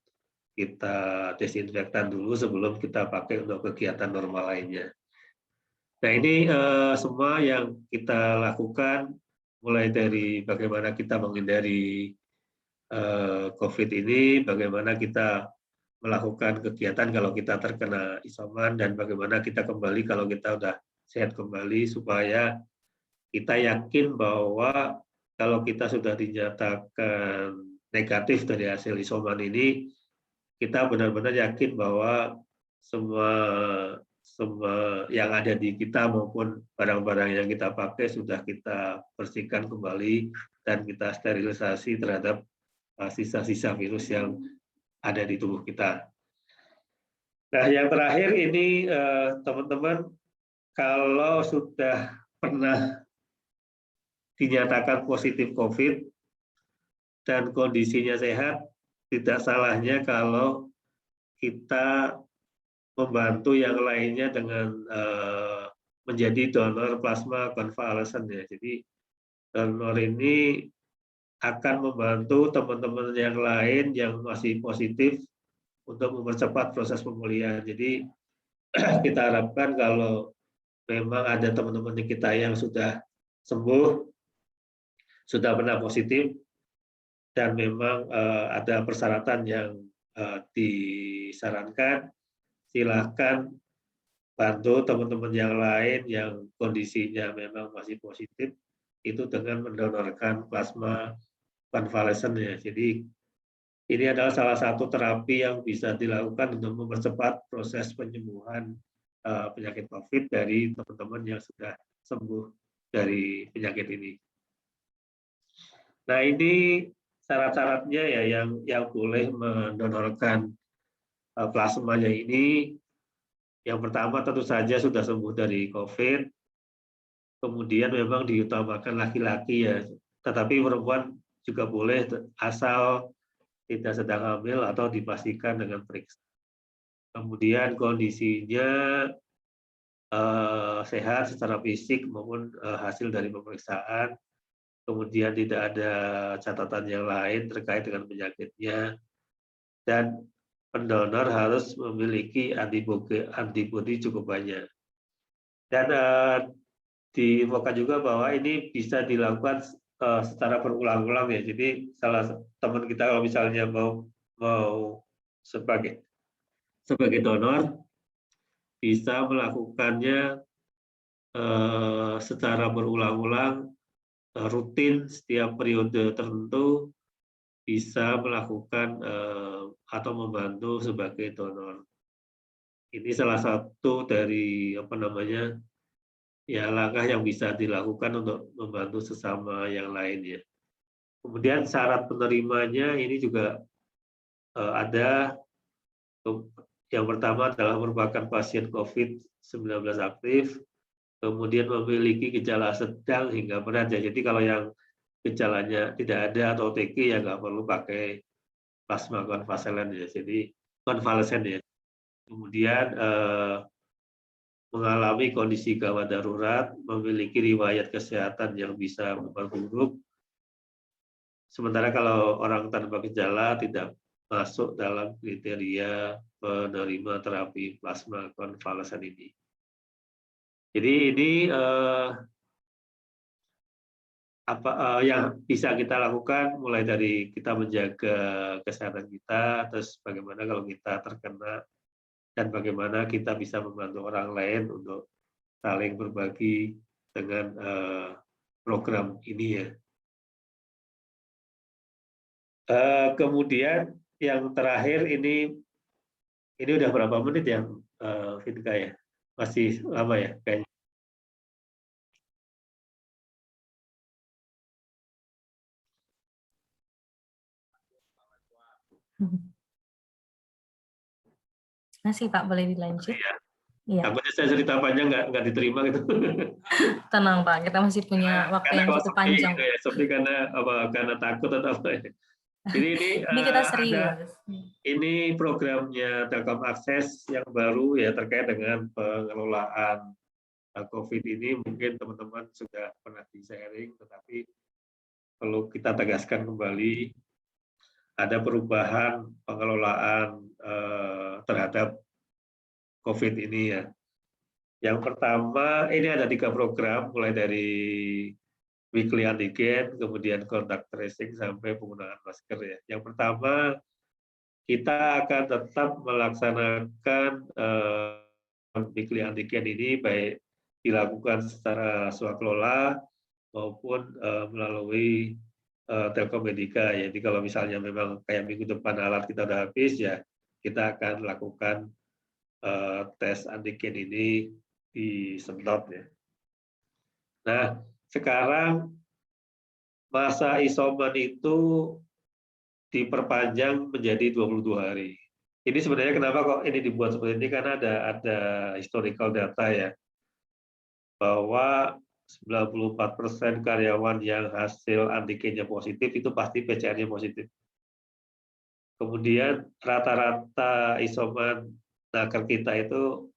kita desinfektan dulu sebelum kita pakai untuk kegiatan normal lainnya. Nah ini semua yang kita lakukan, mulai dari bagaimana kita menghindari COVID ini, bagaimana kita melakukan kegiatan kalau kita terkena isoman, dan bagaimana kita kembali kalau kita sudah sehat kembali, supaya kita yakin bahwa kalau kita sudah dinyatakan negatif dari hasil isoman ini, kita benar-benar yakin bahwa semua yang ada di kita maupun barang-barang yang kita pakai sudah kita bersihkan kembali dan kita sterilisasi terhadap sisa-sisa virus yang ada di tubuh kita. Nah, yang terakhir ini teman-teman, kalau sudah pernah dinyatakan positif COVID dan kondisinya sehat, tidak salahnya kalau kita membantu yang lainnya dengan menjadi donor plasma konvalesen ya. Jadi donor ini akan membantu teman-teman yang lain yang masih positif untuk mempercepat proses pemulihan. Jadi kita harapkan kalau memang ada teman-teman kita yang sudah sembuh, sudah pernah positif, dan memang ada persyaratan yang disarankan, silakan bantu teman-teman yang lain yang kondisinya memang masih positif, itu dengan mendonorkan plasma konvalesen ya. Jadi ini adalah salah satu terapi yang bisa dilakukan untuk mempercepat proses penyembuhan penyakit COVID dari teman-teman yang sudah sembuh dari penyakit ini. Nah ini syarat-syaratnya ya yang boleh mendonorkan plasmanya ini. Yang pertama tentu saja sudah sembuh dari COVID, kemudian memang diutamakan laki-laki ya, tetapi perempuan juga boleh asal tidak sedang hamil atau dipastikan dengan periksa. Kemudian kondisinya sehat secara fisik maupun hasil dari pemeriksaan, kemudian tidak ada catatan yang lain terkait dengan penyakitnya, dan pendonor harus memiliki antibodi cukup banyak. Dan diinfokan juga bahwa ini bisa dilakukan secara berulang-ulang ya. Jadi salah teman kita kalau misalnya mau sebagai donor bisa melakukannya secara berulang-ulang, rutin setiap periode tertentu, bisa melakukan atau membantu sebagai donor. Ini salah satu dari ya langkah yang bisa dilakukan untuk membantu sesama yang lain ya. Kemudian syarat penerimanya ini juga ada. Yang pertama adalah merupakan pasien COVID-19 aktif, kemudian memiliki gejala sedang hingga berat ya. Jadi kalau yang gejalanya tidak ada atau OTG ya nggak perlu pakai plasma konvalesen ya. Jadi konvalesen ya. Kemudian mengalami kondisi gawat darurat, memiliki riwayat kesehatan yang bisa memperburuk. Sementara kalau orang tanpa gejala tidak masuk dalam kriteria penerima terapi plasma konvalesen ini. Jadi ini apa yang bisa kita lakukan, mulai dari kita menjaga kesehatan kita, terus bagaimana kalau kita terkena, dan bagaimana kita bisa membantu orang lain untuk saling berbagi dengan program ini ya. Kemudian yang terakhir ini udah berapa menit ya, Vinka ya? Masih lama ya kayaknya. Masih Pak, boleh dilanjut? Iya. Takutnya saya cerita panjang nggak diterima gitu. Tenang Pak, kita masih punya waktu Karena yang kalau cukup sepi panjang. gitu ya, sepi karena takut atau apa ya. Jadi Ini kita ada serius. ini programnya Telkom Akses yang baru ya, terkait dengan pengelolaan COVID ini. Mungkin teman-teman sudah pernah di-sharing, tetapi perlu kita tegaskan kembali, ada perubahan pengelolaan terhadap COVID ini ya. Yang pertama, ini ada 3 program, mulai dari weekly antigen, kemudian contact tracing, sampai penggunaan masker ya. Yang pertama, kita akan tetap melaksanakan weekly antigen ini, baik dilakukan secara swakelola maupun melalui Telkom Medica. Jadi kalau misalnya memang kayak minggu depan alat kita udah habis ya, kita akan lakukan tes antigen ini disemprot ya. Nah, sekarang masa isoman itu diperpanjang menjadi 22 hari. Ini sebenarnya kenapa kok ini dibuat seperti ini, karena ada historical data ya, bahwa 94% karyawan yang hasil antigennya positif itu pasti PCR-nya positif. Kemudian rata-rata isoman naker kita itu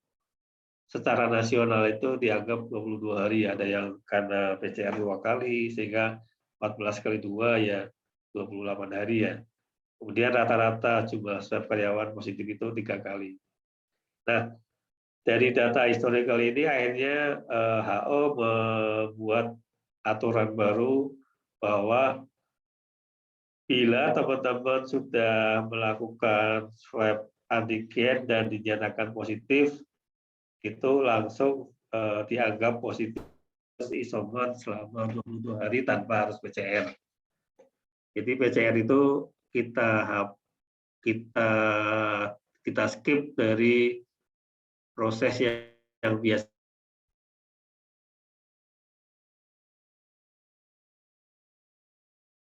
secara nasional itu dianggap 22 hari, ada yang karena PCR 2 kali sehingga 14 kali 2 ya 28 hari ya. Kemudian rata-rata jumlah swab karyawan positif itu 3 kali. Nah, dari data historical ini akhirnya HO membuat aturan baru bahwa bila teman-teman sudah melakukan swab antigen dan dinyatakan positif, itu langsung dianggap positif isoman selama 22 hari tanpa harus PCR. Jadi PCR itu kita skip dari proses yang biasa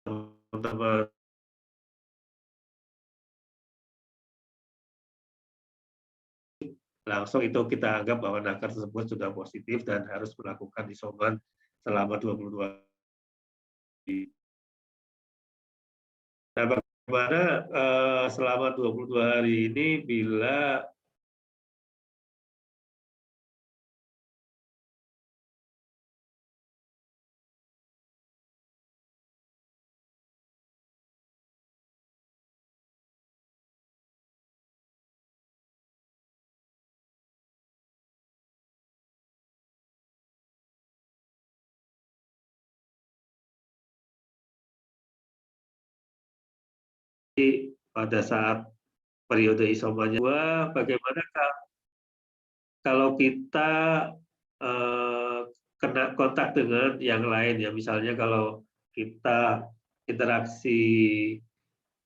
teman-teman langsung itu kita anggap bahwa nakes tersebut sudah positif dan harus melakukan isoman selama 22 hari. Nah, bagaimana selama 22 hari ini bila pada saat periode isomannya, bagaimana kalau kita kena kontak dengan yang lain ya, misalnya kalau kita interaksi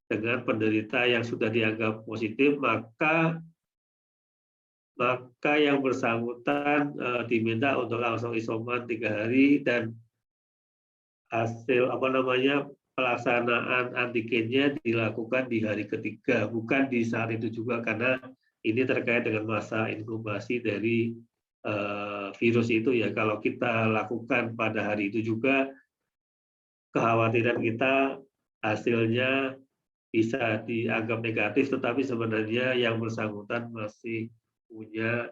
dengan penderita yang sudah dianggap positif, maka yang bersangkutan diminta untuk langsung isoman 3 hari, dan hasil pelaksanaan antigennya dilakukan di hari ketiga, bukan di saat itu juga, karena ini terkait dengan masa inkubasi dari virus itu ya. Kalau kita lakukan pada hari itu juga, kekhawatiran kita hasilnya bisa dianggap negatif, tetapi sebenarnya yang bersangkutan masih punya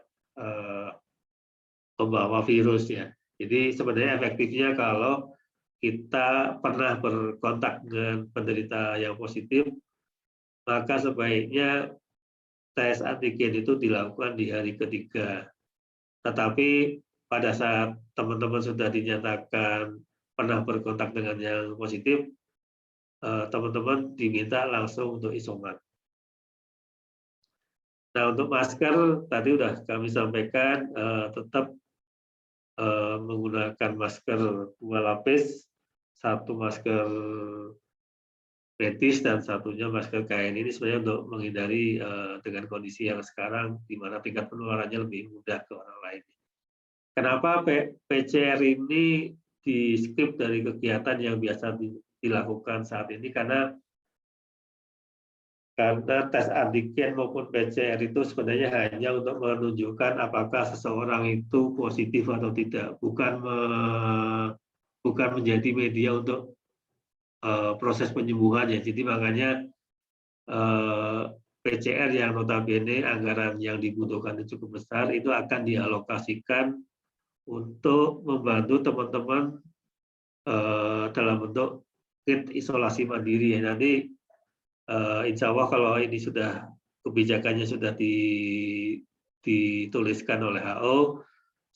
pembawa virus ya. Jadi sebenarnya efektifnya kalau kita pernah berkontak dengan penderita yang positif, maka sebaiknya tes antigen itu dilakukan di hari ketiga. Tetapi pada saat teman-teman sudah dinyatakan pernah berkontak dengan yang positif, teman-teman diminta langsung untuk isoman. Nah, untuk masker tadi sudah kami sampaikan, tetap menggunakan masker 2 lapis, 1 masker medis dan satunya masker kain. Ini sebenarnya untuk menghindari dengan kondisi yang sekarang di mana tingkat penularannya lebih mudah ke orang lain. Kenapa PCR ini di-skip dari kegiatan yang biasa dilakukan saat ini? Karena tes antigen maupun PCR itu sebenarnya hanya untuk menunjukkan apakah seseorang itu positif atau tidak, bukan menjadi media untuk proses penyembuhannya. Jadi makanya PCR yang notabene anggaran yang dibutuhkan itu cukup besar, itu akan dialokasikan untuk membantu teman-teman dalam bentuk kit isolasi mandiri. Nanti insya Allah kalau ini sudah kebijakannya sudah dituliskan oleh WHO,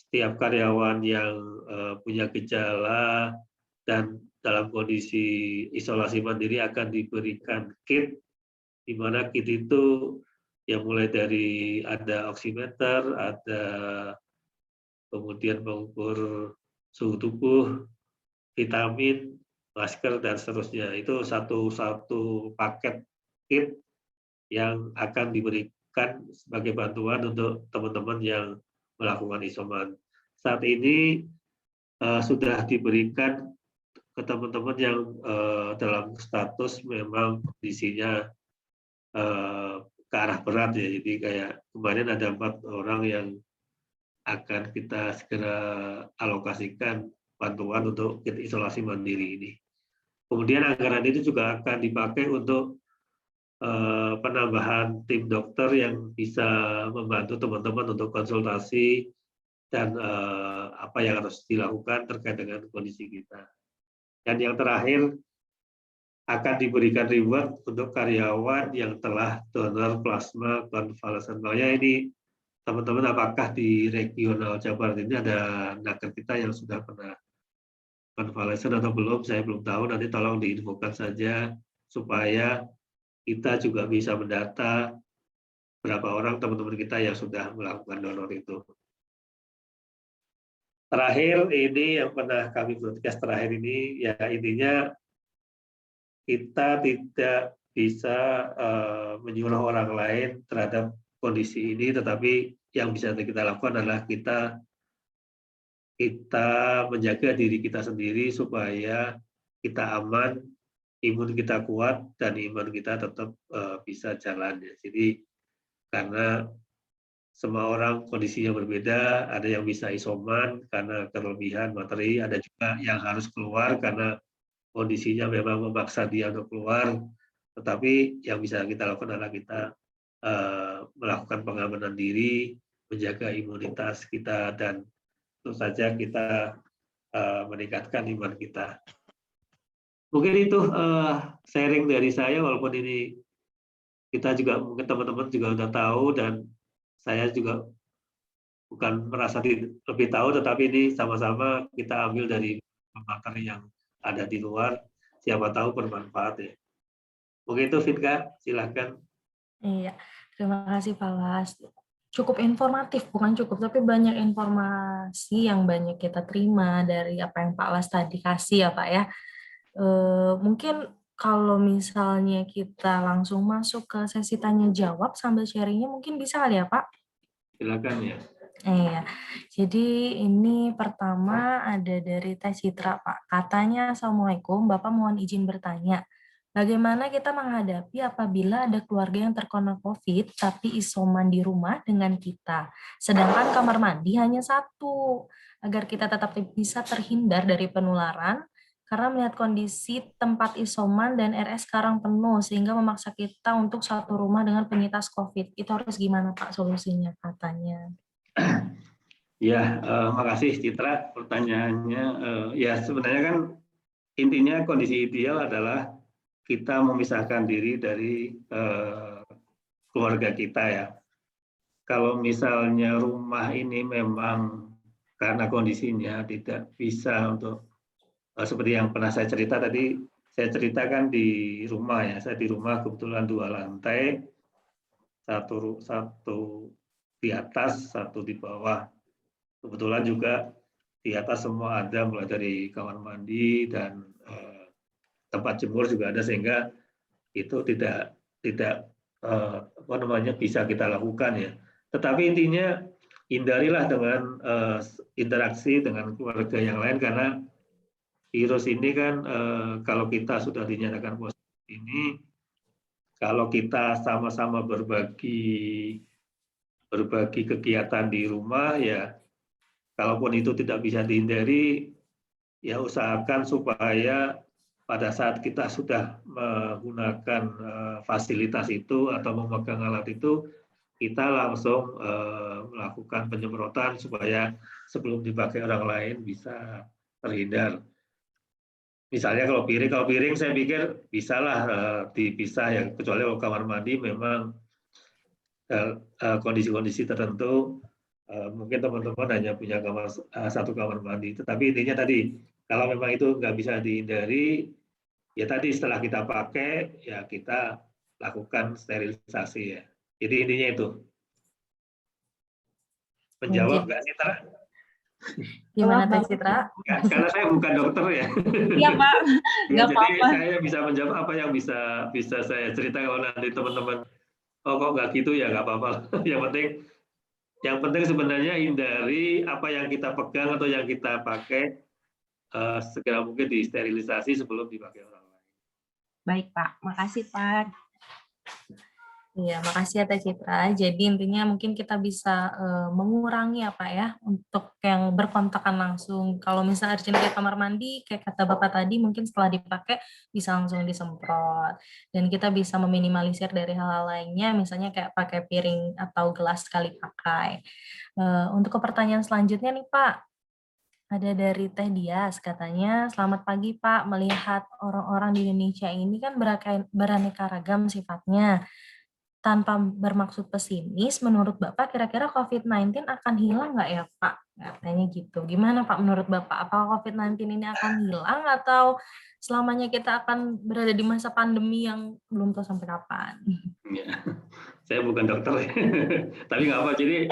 setiap karyawan yang punya gejala dan dalam kondisi isolasi mandiri akan diberikan kit, di mana kit itu yang mulai dari ada oximeter, ada kemudian mengukur suhu tubuh, vitamin, masker, dan seterusnya. Itu satu paket kit yang akan diberikan sebagai bantuan untuk teman-teman yang melakukan isoman. Saat ini sudah diberikan ke teman-teman yang dalam status memang kondisinya ke arah berat ya. Jadi kayak kemarin ada 4 orang yang akan kita segera alokasikan bantuan untuk kit isolasi mandiri ini. Kemudian anggaran itu juga akan dipakai untuk penambahan tim dokter yang bisa membantu teman-teman untuk konsultasi dan apa yang harus dilakukan terkait dengan kondisi kita. Dan yang terakhir, akan diberikan reward untuk karyawan yang telah donor plasma konvalesen. Makanya ini teman-teman apakah di regional Jawa Barat ini ada nakes kita yang sudah pernah konvalesen atau belum, saya belum tahu, nanti tolong diinfokan saja supaya kita juga bisa mendata berapa orang teman-teman kita yang sudah melakukan donor itu. Terakhir ini yang pernah kami broadcast terakhir ini, ya intinya kita tidak bisa menyuruh orang lain terhadap kondisi ini, tetapi yang bisa kita lakukan adalah kita menjaga diri kita sendiri supaya kita aman, imun kita kuat, dan iman kita tetap bisa jalan. Jadi karena semua orang kondisinya berbeda, ada yang bisa isoman karena kelebihan materi, ada juga yang harus keluar karena kondisinya memang memaksa dia untuk keluar, tetapi yang bisa kita lakukan adalah kita melakukan pengamanan diri, menjaga imunitas kita, dan tentu saja kita meningkatkan iman kita. Mungkin itu sharing dari saya, walaupun ini kita juga mungkin teman-teman juga sudah tahu, dan saya juga bukan merasa lebih tahu, tetapi ini sama-sama kita ambil dari materi yang ada di luar, siapa tahu bermanfaat ya. Mungkin itu Finka, silahkan. Iya, terima kasih Pak Las. Cukup informatif, bukan cukup, tapi banyak informasi yang banyak kita terima dari apa yang Pak Las tadi kasih ya Pak ya. Mungkin kalau misalnya kita langsung masuk ke sesi tanya jawab sambil sharingnya mungkin bisa kali ya Pak? Silakan ya. Iya, jadi ini pertama ada dari Teh Citra, Pak. Katanya, Assalamualaikum, Bapak mohon izin bertanya. Bagaimana kita menghadapi apabila ada keluarga yang terkena COVID tapi isoman di rumah dengan kita, sedangkan kamar mandi hanya satu, agar kita tetap bisa terhindar dari penularan, karena melihat kondisi tempat isoman dan RS sekarang penuh, sehingga memaksa kita untuk satu rumah dengan penyintas COVID. Itu harus gimana Pak solusinya katanya? Ya, makasih Citra pertanyaannya. Ya sebenarnya kan intinya kondisi ideal adalah kita memisahkan diri dari keluarga kita ya. Kalau misalnya rumah ini memang karena kondisinya tidak bisa untuk seperti yang pernah saya cerita tadi, saya ceritakan di rumah ya. Saya di rumah kebetulan 2 lantai, satu di atas, satu di bawah. Kebetulan juga di atas semua ada, mulai dari kamar mandi dan tempat jemur juga ada, sehingga itu tidak apa namanya bisa kita lakukan ya. Tetapi intinya hindarilah dengan interaksi dengan keluarga yang lain, karena virus ini kan kalau kita sudah dinyatakan positif ini, kalau kita sama-sama berbagi kegiatan di rumah ya, kalaupun itu tidak bisa dihindari, ya usahakan supaya pada saat kita sudah menggunakan fasilitas itu atau memegang alat itu, kita langsung melakukan penyemprotan supaya sebelum dipakai orang lain bisa terhindar. Misalnya kalau piring saya pikir bisalah dipisah ya, kecuali kalau kamar mandi memang kondisi-kondisi tertentu mungkin teman-teman hanya punya satu kamar mandi. Tetapi intinya tadi, kalau memang itu nggak bisa dihindari, ya tadi setelah kita pakai ya kita lakukan sterilisasi ya. Jadi intinya itu. Menjawab nggak sih, Tra? Gimana Teh Citra? Karena saya bukan dokter ya. Iya Pak, Ya, nggak jadi apa-apa. saya bisa menjawab apa yang bisa saya cerita. Kalau nanti teman-teman, oh kok nggak gitu ya nggak apa-apa. Yang penting sebenarnya hindari apa yang kita pegang atau yang kita pakai segera mungkin disterilisasi sebelum dipakai orang lain. Baik Pak, makasih Pak. Iya, makasih ya Teh Citra. Jadi intinya mungkin kita bisa mengurangi apa ya untuk yang berkontakan langsung. Kalau misalnya urgent ke kamar mandi, kayak kata Bapak tadi, mungkin setelah dipakai bisa langsung disemprot. Dan kita bisa meminimalisir dari hal-hal lainnya, misalnya kayak pakai piring atau gelas sekali pakai. Untuk ke pertanyaan selanjutnya nih Pak, ada dari Teh Dias, katanya, selamat pagi Pak, melihat orang-orang di Indonesia ini kan beraneka ragam sifatnya. Tanpa bermaksud pesimis, menurut Bapak kira-kira COVID-19 akan hilang nggak ya Pak? Katanya gitu. Gimana Pak menurut Bapak? Apakah COVID-19 ini akan hilang atau selamanya kita akan berada di masa pandemi yang belum tahu sampai kapan? Ya, saya bukan dokter, tapi nggak apa. Jadi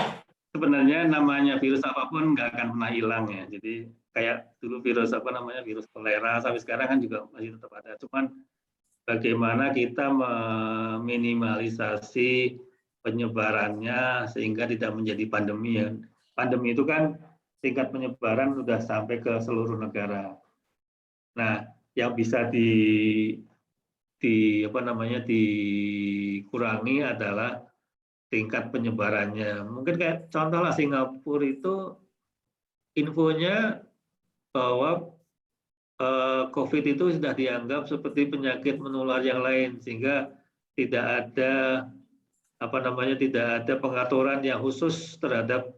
sebenarnya namanya virus apapun nggak akan pernah hilang ya. Jadi kayak dulu virus apa namanya, virus kolera sampai sekarang kan juga masih tetap ada. Cuman bagaimana kita meminimalisasi penyebarannya sehingga tidak menjadi pandemi ya. Pandemi itu kan tingkat penyebaran sudah sampai ke seluruh negara. Nah, yang bisa dikurangi adalah tingkat penyebarannya. Mungkin kayak contoh lah Singapura itu infonya bahwa COVID itu sudah dianggap seperti penyakit menular yang lain, sehingga tidak ada pengaturan yang khusus terhadap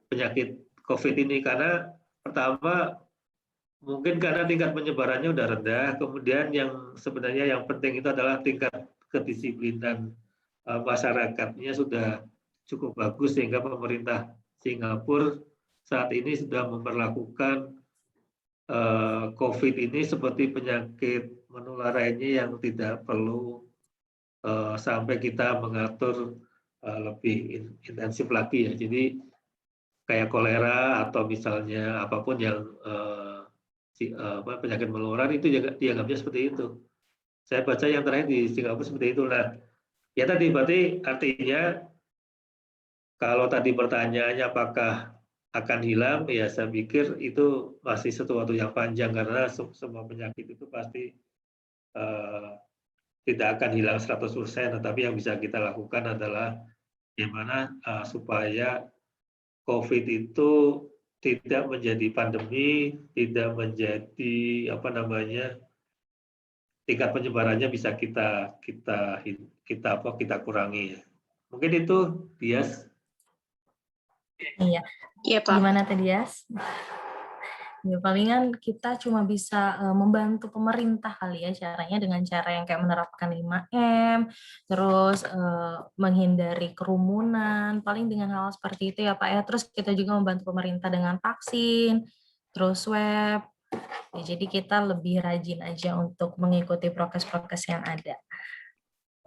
penyakit COVID ini, karena pertama mungkin karena tingkat penyebarannya sudah rendah, kemudian yang sebenarnya yang penting itu adalah tingkat kedisiplinan masyarakatnya sudah cukup bagus, sehingga pemerintah Singapura saat ini sudah memperlakukan COVID ini seperti penyakit menular lainnya yang tidak perlu sampai kita mengatur lebih intensif lagi ya. Jadi kayak kolera atau misalnya apapun yang penyakit menular itu juga dianggapnya seperti itu. Saya baca yang terakhir di Singapura seperti itulah. Ya tadi berarti artinya kalau tadi pertanyaannya apakah akan hilang, ya saya pikir itu masih sesuatu yang panjang, karena semua penyakit itu pasti tidak akan hilang 100%, tetapi yang bisa kita lakukan adalah bagaimana supaya COVID itu tidak menjadi pandemi, tidak menjadi tingkat penyebarannya bisa kita kurangi ya. Mungkin itu, Dias. Iya. Iya Pak. Gimana Teh Dias? Ya, palingan kita cuma bisa membantu pemerintah kali ya caranya dengan cara yang kayak menerapkan 5M, terus menghindari kerumunan, paling dengan hal seperti itu ya Pak ya. Terus kita juga membantu pemerintah dengan vaksin, terus swab. Ya, jadi kita lebih rajin aja untuk mengikuti prokes-prokes yang ada.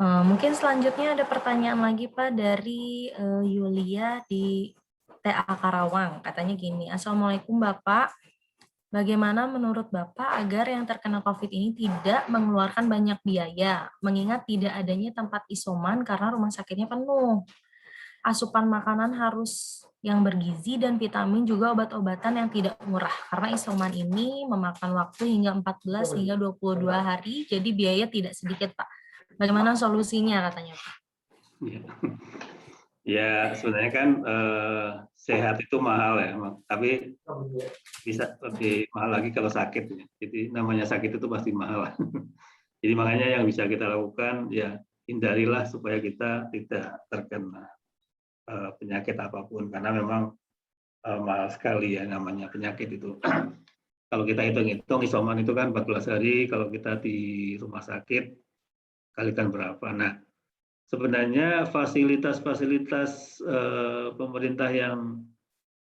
Mungkin selanjutnya ada pertanyaan lagi Pak dari Yulia di TA Karawang. Katanya gini, Assalamualaikum Bapak, bagaimana menurut Bapak agar yang terkena COVID ini tidak mengeluarkan banyak biaya, mengingat tidak adanya tempat isoman karena rumah sakitnya penuh. Asupan makanan harus yang bergizi dan vitamin juga obat-obatan yang tidak murah. Karena isoman ini memakan waktu hingga 14 hingga 22 hari, jadi biaya tidak sedikit, Pak. Bagaimana solusinya katanya, Pak? Ya, sebenarnya kan sehat itu mahal ya, tapi bisa lebih mahal lagi kalau sakit ya. Jadi namanya sakit itu pasti mahal. Jadi makanya yang bisa kita lakukan ya hindarilah supaya kita tidak terkena penyakit apapun karena memang mahal sekali ya namanya penyakit itu. Kalau kita hitung-hitung isoman itu kan 14 hari, kalau kita di rumah sakit kalikan berapa. Nah, sebenarnya fasilitas-fasilitas pemerintah yang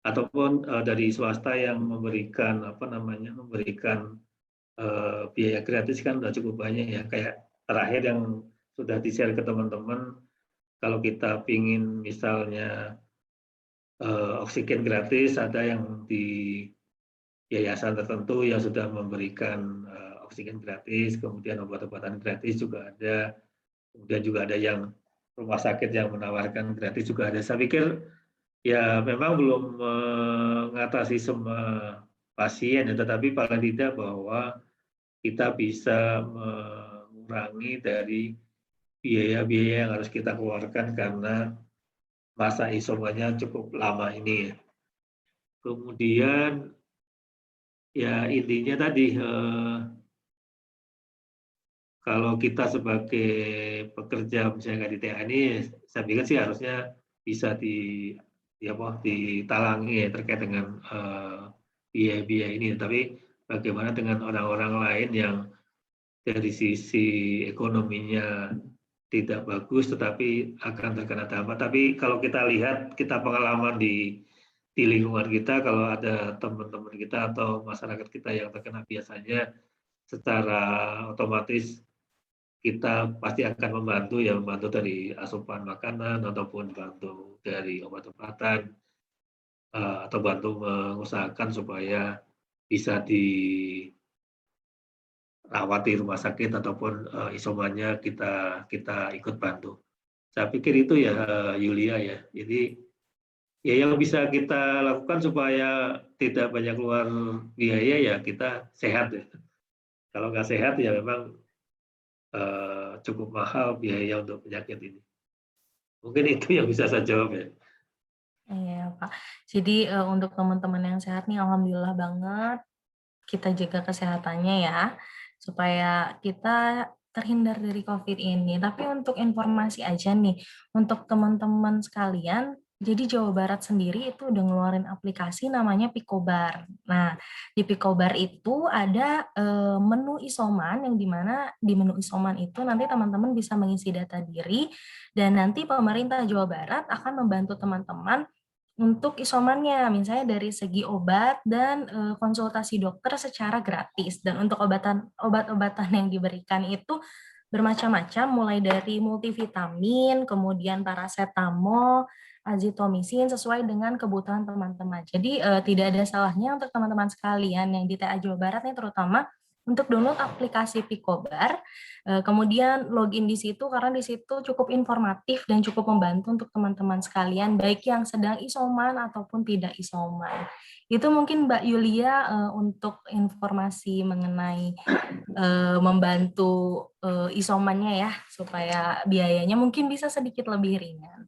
ataupun dari swasta yang memberikan biaya gratis kan sudah cukup banyak ya. Kayak terakhir yang sudah di-share ke teman-teman, kalau kita pingin misalnya oksigen gratis, ada yang di yayasan tertentu yang sudah memberikan oksigen gratis, kemudian obat-obatan gratis juga ada, kemudian juga ada yang rumah sakit yang menawarkan gratis juga ada. Saya pikir ya memang belum mengatasi semua pasien, ya, tetapi paling tidak bahwa kita bisa mengurangi dari biaya-biaya yang harus kita keluarkan karena masa isomannya cukup lama ini. Kemudian ya intinya tadi kalau kita sebagai pekerja misalnya di TNI, saya pikir sih harusnya bisa ditalangi ya terkait dengan biaya-biaya ini. Tapi bagaimana dengan orang-orang lain yang dari sisi ekonominya tidak bagus tetapi akan terkena dampak. Tapi kalau kita lihat, kita pengalaman di lingkungan kita, kalau ada teman-teman kita atau masyarakat kita yang terkena biasanya secara otomatis kita pasti akan membantu dari asupan makanan ataupun bantu dari obat-obatan atau bantu mengusahakan supaya bisa dirawat di rumah sakit ataupun isomannya kita ikut bantu. Saya pikir itu ya Yulia ya. Jadi ya yang bisa kita lakukan supaya tidak banyak keluar biaya ya kita sehat ya. Kalau nggak sehat ya memang cukup mahal biaya untuk penyakit ini. Mungkin itu yang bisa saya jawab ya. Iya, Pak. Jadi untuk teman-teman yang sehat nih, alhamdulillah banget. Kita jaga kesehatannya ya, supaya kita terhindar dari COVID ini. Tapi untuk informasi aja nih, untuk teman-teman sekalian, jadi Jawa Barat sendiri itu udah ngeluarin aplikasi namanya Picobar. Nah, di Picobar itu ada menu isoman yang dimana di menu isoman itu nanti teman-teman bisa mengisi data diri dan nanti pemerintah Jawa Barat akan membantu teman-teman untuk isomannya, misalnya dari segi obat dan konsultasi dokter secara gratis. Dan untuk obat-obatan yang diberikan itu bermacam-macam, mulai dari multivitamin, kemudian paracetamol, azitromisin, sesuai dengan kebutuhan teman-teman. Jadi tidak ada salahnya untuk teman-teman sekalian yang di TA Jawa Barat nih terutama untuk download aplikasi Picobar, kemudian login di situ karena di situ cukup informatif dan cukup membantu untuk teman-teman sekalian, baik yang sedang isoman ataupun tidak isoman. Itu mungkin Mbak Yulia untuk informasi mengenai membantu isomannya ya, supaya biayanya mungkin bisa sedikit lebih ringan.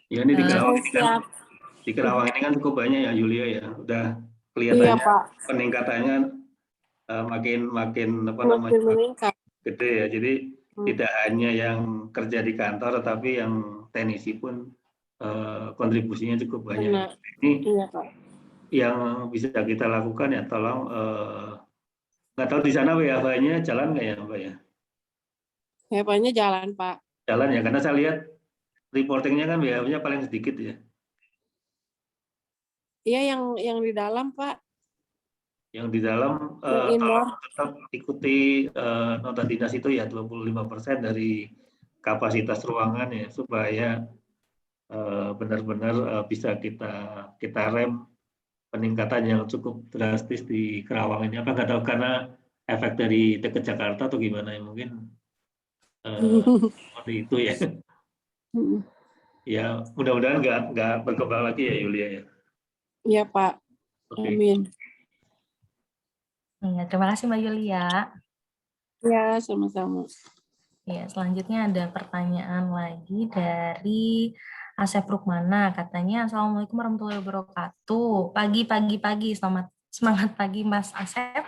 Ya ini di Kerawang ini kan cukup banyak ya Yulia ya. Udah kelihatannya peningkatannya makin meningkat. gede ya. Jadi tidak hanya yang kerja di kantor, tetapi yang teknisi pun kontribusinya cukup banyak. Benar. Ini Iya, Pak. yang bisa kita lakukan ya tolong nggak tahu di sana WFH-nya jalan nggak ya Mbak ya? WFH-nya jalan, Pak. Jalan ya, karena saya lihat reportingnya kan WFH-nya paling sedikit ya. Iya, yang di dalam, Pak. Yang di dalam Yang indoor. tolong tetap ikuti nota dinas itu ya 25% dari kapasitas ruangan ya, supaya benar-benar bisa kita rem peningkatan yang cukup drastis di Kerawang ini. Apa nggak tahu karena efek dari dekat Jakarta atau gimana ya, mungkin seperti itu ya. Ya mudah-mudahan nggak berkembang lagi ya Yulia ya. Iya Pak. Oke. Amin. Iya, terima kasih Mbak Yulia. Ya, sama-sama. Ya, selanjutnya ada pertanyaan lagi dari Asep Rukmana. Katanya, Assalamualaikum warahmatullahi wabarakatuh. Pagi, semangat pagi Mas Asep.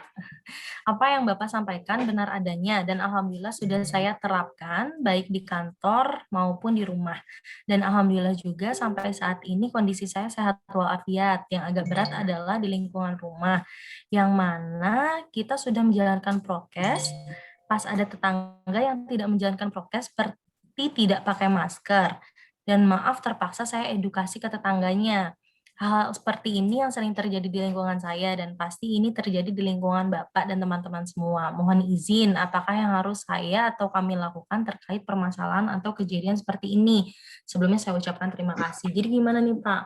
Apa yang Bapak sampaikan benar adanya dan alhamdulillah sudah saya terapkan baik di kantor maupun di rumah. Dan alhamdulillah juga sampai saat ini kondisi saya sehat walafiat. Yang agak berat adalah di lingkungan rumah, yang mana kita sudah menjalankan prokes, pas ada tetangga yang tidak menjalankan prokes seperti tidak pakai masker. Dan maaf terpaksa saya edukasi ke tetangganya. Hal seperti ini yang sering terjadi di lingkungan saya dan pasti ini terjadi di lingkungan Bapak dan teman-teman semua. Mohon izin, apakah yang harus saya atau kami lakukan terkait permasalahan atau kejadian seperti ini? Sebelumnya saya ucapkan terima kasih. Jadi gimana nih Pak?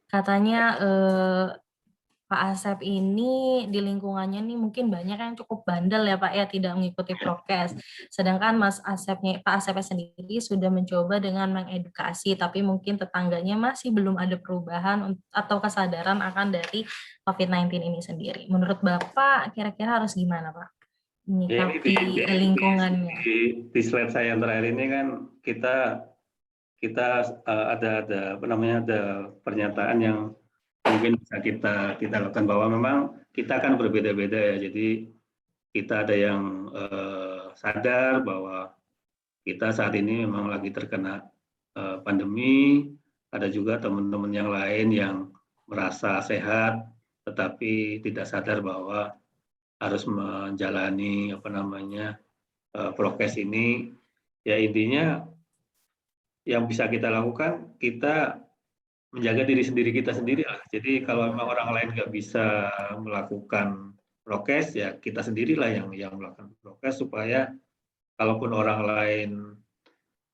Katanya Pak Asep ini di lingkungannya nih mungkin banyak yang cukup bandel ya Pak ya, tidak mengikuti prokes. Sedangkan Pak Asepnya sendiri sudah mencoba dengan mengedukasi, tapi mungkin tetangganya masih belum ada perubahan atau kesadaran akan dari COVID-19 ini sendiri. Menurut Bapak kira-kira harus gimana Pak? Ya, ini Menyikapi lingkungannya. di slide saya yang terakhir ini kan kita ada apa namanya, ada pernyataan yang mungkin bisa kita lakukan, bahwa memang kita akan berbeda-beda ya. Jadi kita ada yang sadar bahwa kita saat ini memang lagi terkena pandemi. Ada juga teman-teman yang lain yang merasa sehat tetapi tidak sadar bahwa harus menjalani apa namanya prokes ini. Ya intinya yang bisa kita lakukan, kita menjaga diri sendiri kita sendiri lah. Jadi kalau memang orang lain nggak bisa melakukan prokes, ya kita sendirilah yang melakukan prokes, supaya kalaupun orang lain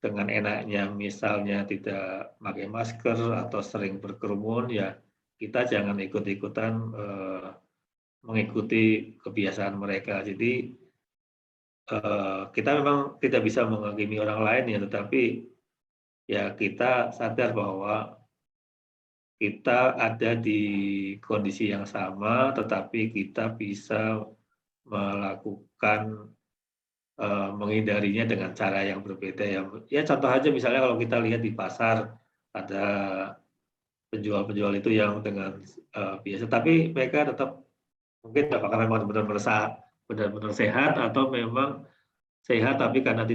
dengan enaknya misalnya tidak pakai masker atau sering berkerumun, ya kita jangan ikut-ikutan mengikuti kebiasaan mereka. Jadi kita memang tidak bisa menghakimi orang lain ya, tetapi ya kita sadar bahwa kita ada di kondisi yang sama, tetapi kita bisa melakukan menghindarinya dengan cara yang berbeda ya. Ya contoh aja misalnya kalau kita lihat di pasar ada penjual-penjual itu yang dengan biasa, tapi mereka tetap mungkin apakah memang benar-benar sehat atau memang sehat tapi karena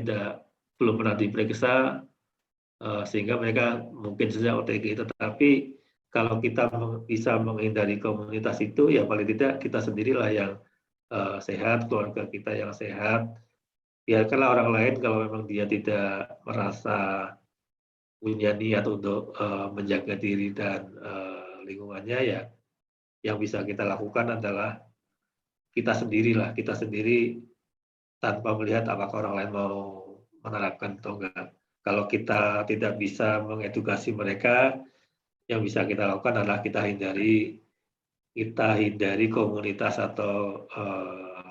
belum pernah diperiksa sehingga mereka mungkin saja OTG. Tetapi kalau kita bisa menghindari komunitas itu, ya paling tidak kita sendirilah yang sehat, keluarga kita yang sehat. Biarkanlah orang lain kalau memang dia tidak merasa punya niat untuk menjaga diri dan lingkungannya, ya yang bisa kita lakukan adalah kita sendiri tanpa melihat apakah orang lain mau menerapkan atau enggak. Kalau kita tidak bisa mengedukasi mereka, yang bisa kita lakukan adalah kita hindari komunitas atau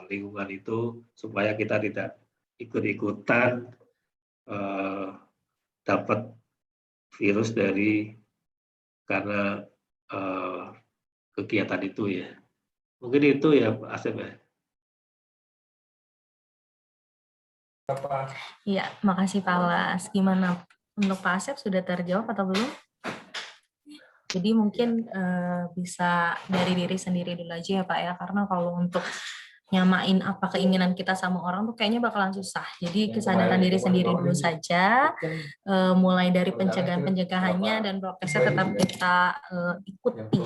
lingkungan itu, supaya kita tidak ikut-ikutan dapat virus karena kegiatan itu ya. Mungkin itu ya Pak Asep ya. Iya, makasih Pak Las. Gimana untuk Pak Asep sudah terjawab atau belum? Jadi mungkin bisa dari diri sendiri dulu aja ya Pak ya, karena kalau untuk nyamain apa keinginan kita sama orang tuh kayaknya bakalan susah. Jadi kesadaran diri sendiri dulu saja, mulai dari pencegahannya dan prokesnya tetap kita ikuti.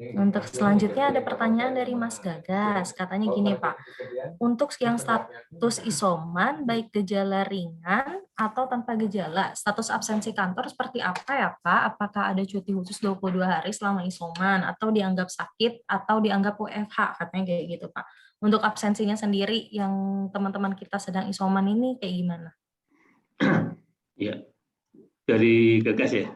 Untuk selanjutnya ada pertanyaan dari Mas Gagas. Katanya gini, Pak. Untuk yang status isoman, baik gejala ringan atau tanpa gejala, status absensi kantor seperti apa ya, Pak? Apakah ada cuti khusus 22 hari selama isoman, atau dianggap sakit, atau dianggap WFH? Katanya kayak gitu, Pak. Untuk absensinya sendiri, yang teman-teman kita sedang isoman ini kayak gimana? Ya, dari Gagas ya.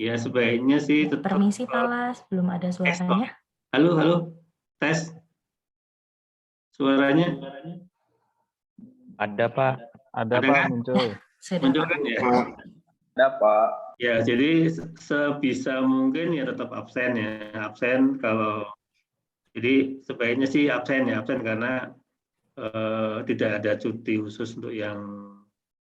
Ya sebaiknya sih tetap. Permisi, Pak Las, belum ada suaranya. Halo, tes. Suaranya Ada Pak, Ada Pak kan? muncul. Sudah, muncul Pak. kan ya? Ada Pak. Ya, jadi sebisa mungkin ya tetap absen ya. Absen kalau jadi sebaiknya sih absen ya, absen karena tidak ada cuti khusus untuk yang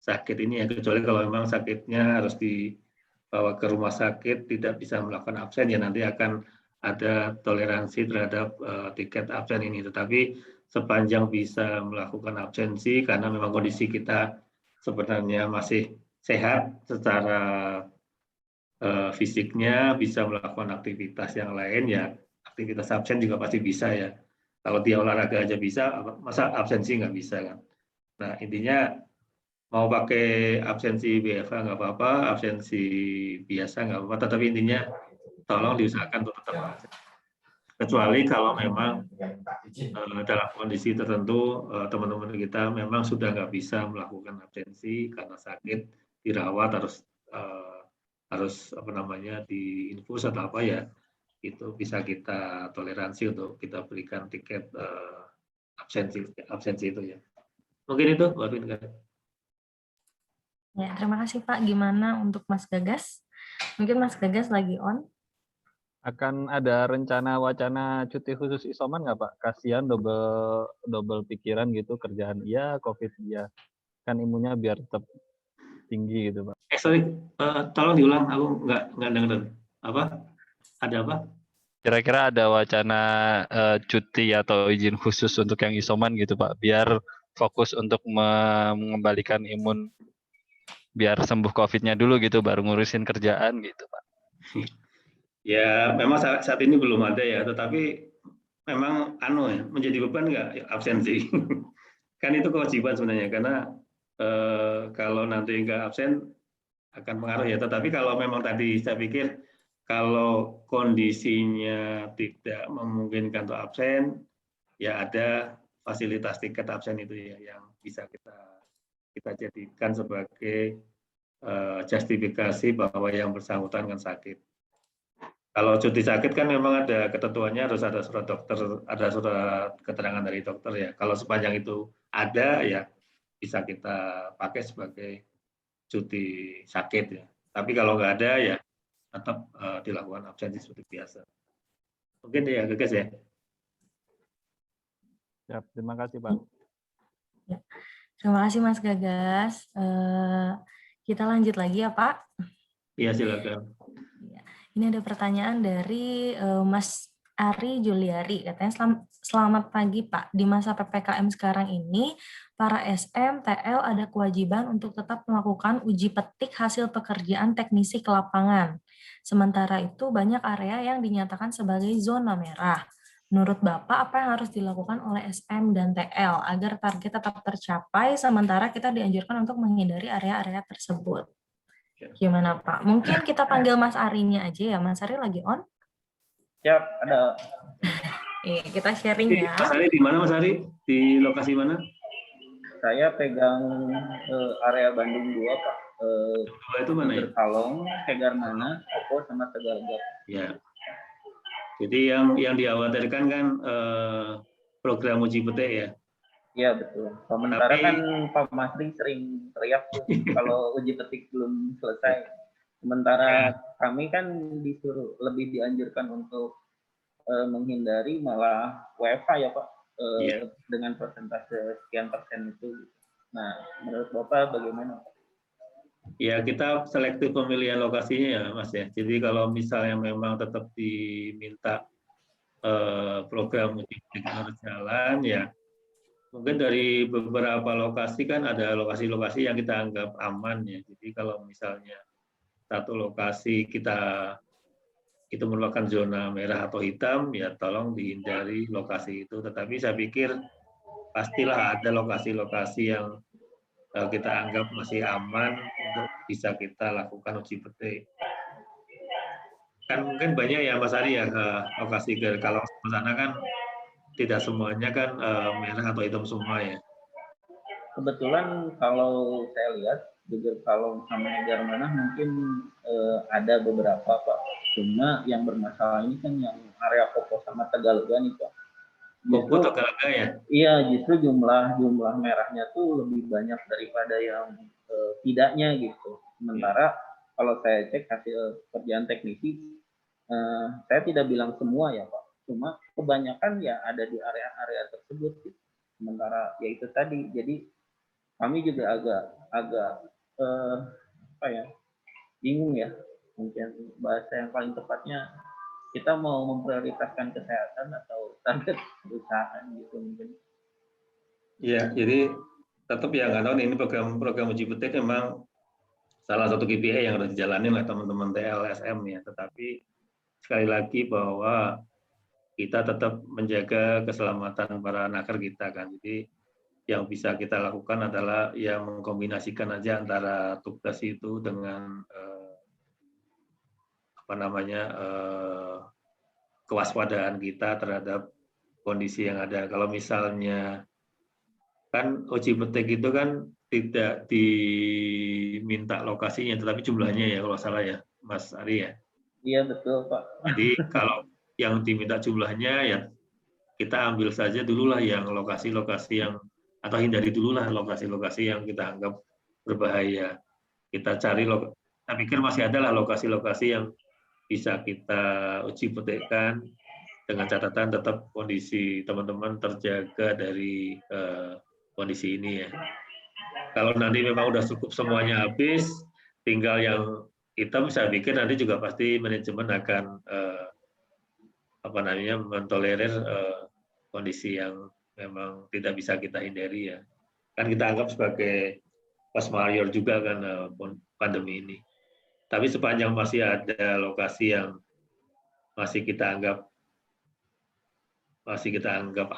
sakit ini ya, kecuali kalau memang sakitnya harus dibawa ke rumah sakit, tidak bisa melakukan absen ya nanti akan ada toleransi terhadap tiket absen ini. Tetapi sepanjang bisa melakukan absensi karena memang kondisi kita sebenarnya masih sehat secara fisiknya, bisa melakukan aktivitas yang lain ya, aktivitas absen juga pasti bisa ya. Kalau dia olahraga aja bisa, masa absensi nggak bisa kan? Nah intinya mau pakai absensi BFA nggak apa-apa, absensi biasa nggak apa-apa, tetapi intinya tolong diusahakan untuk tetap absen. Kecuali kalau memang dalam kondisi tertentu teman-teman kita memang sudah nggak bisa melakukan absensi karena sakit, dirawat, harus apa namanya diinfus atau apa ya, itu bisa kita toleransi untuk kita berikan tiket absensi itu ya. Mungkin itu Mbak Vinka. Ya, terima kasih Pak. Gimana untuk Mas Gagas? Mungkin Mas Gagas lagi on. Akan ada rencana wacana cuti khusus isoman nggak Pak? Kasihan double pikiran gitu, kerjaan iya, COVID iya. Kan imunnya biar tetap tinggi gitu Pak. Sorry, tolong diulang, aku nggak dengar. Apa? Ada apa? Kira-kira ada wacana cuti atau izin khusus untuk yang isoman gitu Pak, biar fokus untuk mengembalikan imun, biar sembuh COVID-nya dulu gitu, baru ngurusin kerjaan gitu Pak. Ya, memang saat ini belum ada ya, tetapi memang menjadi beban nggak absensi? Kan itu kewajiban sebenarnya, karena kalau nanti nggak absen akan pengaruh ya. Tetapi kalau memang tadi saya pikir kalau kondisinya tidak memungkinkan untuk absen, ya ada fasilitas tiket absen itu ya yang bisa kita jadikan sebagai justifikasi bahwa yang bersangkutan kan sakit. Kalau cuti sakit kan memang ada ketentuannya, harus ada surat dokter, ada surat keterangan dari dokter ya. Kalau sepanjang itu ada ya bisa kita pakai sebagai cuti sakit ya. Tapi kalau nggak ada ya tetap dilakukan absensi seperti biasa. Mungkin ya Gagas ya. Ya, terima kasih Pak. Ya. Terima kasih Mas Gagas. Kita lanjut lagi ya Pak. Iya silakan. Ini ada pertanyaan dari Mas Ari Juliari. Katanya selamat pagi Pak. Di masa PPKM sekarang ini, para SM, TL ada kewajiban untuk tetap melakukan uji petik hasil pekerjaan teknisi ke lapangan. Sementara itu banyak area yang dinyatakan sebagai zona merah. Menurut Bapak, apa yang harus dilakukan oleh SM dan TL agar target tetap tercapai, sementara kita dianjurkan untuk menghindari area-area tersebut? Gimana Pak? Mungkin kita panggil Mas Arinya aja ya. Mas Ari lagi on? Siap, ada. Kita sharing ya. Mas Ari di mana Mas Ari? Di lokasi mana? Saya pegang area Bandung 2 Pak. Itu mana ya? Kalong, Tegar Mana, Opo, sama Tegalega. Ya. Jadi yang dikhawatirkan kan program uji petik ya. Iya betul. Sementara kan Pak Masri sering teriak tuh kalau uji petik belum selesai. Sementara kami kan lebih dianjurkan untuk menghindari malah WFH ya Pak, dengan persentase sekian persen itu. Nah, menurut Bapak bagaimana? Ya kita selektif pemilihan lokasinya ya Mas ya. Jadi kalau misalnya memang tetap diminta program uji petik harus jalan ya. Mungkin dari beberapa lokasi kan ada lokasi-lokasi yang kita anggap aman ya. Jadi kalau misalnya satu lokasi kita itu merupakan zona merah atau hitam, ya tolong dihindari lokasi itu. Tetapi saya pikir pastilah ada lokasi-lokasi yang kita anggap masih aman untuk bisa kita lakukan uji petik. Kan mungkin banyak ya Mas Ari ya lokasi kalau ke sana kan tidak semuanya kan merah atau hitam semua ya. Kebetulan kalau saya lihat, jujur kalau sama Jarmanah mungkin ada beberapa Pak. Cuma yang bermasalah ini kan yang area Popo sama Tegalega nih Pak. Popo Tegalega ya? Iya, justru jumlah merahnya tuh lebih banyak daripada yang tidaknya gitu. Sementara kalau saya cek hasil kerjaan teknisi, saya tidak bilang semua ya Pak. Cuma kebanyakan ya ada di area-area tersebut. Gitu. Sementara ya itu tadi, jadi kami juga agak bingung ya, mungkin bahasa yang paling tepatnya kita mau memprioritaskan kesehatan atau target perusahaan gitu mungkin. Iya, jadi tetap ya nggak tahu nih, ini program uji petik memang salah satu KPI yang harus dijalani oleh teman-teman TLSM ya, tetapi sekali lagi bahwa kita tetap menjaga keselamatan para nakar kita kan, jadi yang bisa kita lakukan adalah yang mengkombinasikan aja antara tugas itu dengan kewaspadaan kita terhadap kondisi yang ada. Kalau misalnya kan uji petik itu kan tidak diminta lokasinya, tetapi jumlahnya ya kalau salah ya, Mas Ari ya. Iya betul Pak. Jadi kalau yang diminta jumlahnya ya kita ambil saja dulu lah yang lokasi-lokasi yang, atau hindari dulu lah lokasi-lokasi yang kita anggap berbahaya. Kita cari, saya pikir masih ada lah lokasi-lokasi yang bisa kita uji petikkan dengan catatan tetap kondisi teman-teman terjaga dari kondisi ini ya. Kalau nanti memang udah cukup semuanya habis, tinggal yang hitam, saya pikir nanti juga pasti manajemen akan mentolerir kondisi yang memang tidak bisa kita hindari ya. Kan kita anggap sebagai force majeure juga kan pandemi ini. Tapi sepanjang masih ada lokasi yang masih kita anggap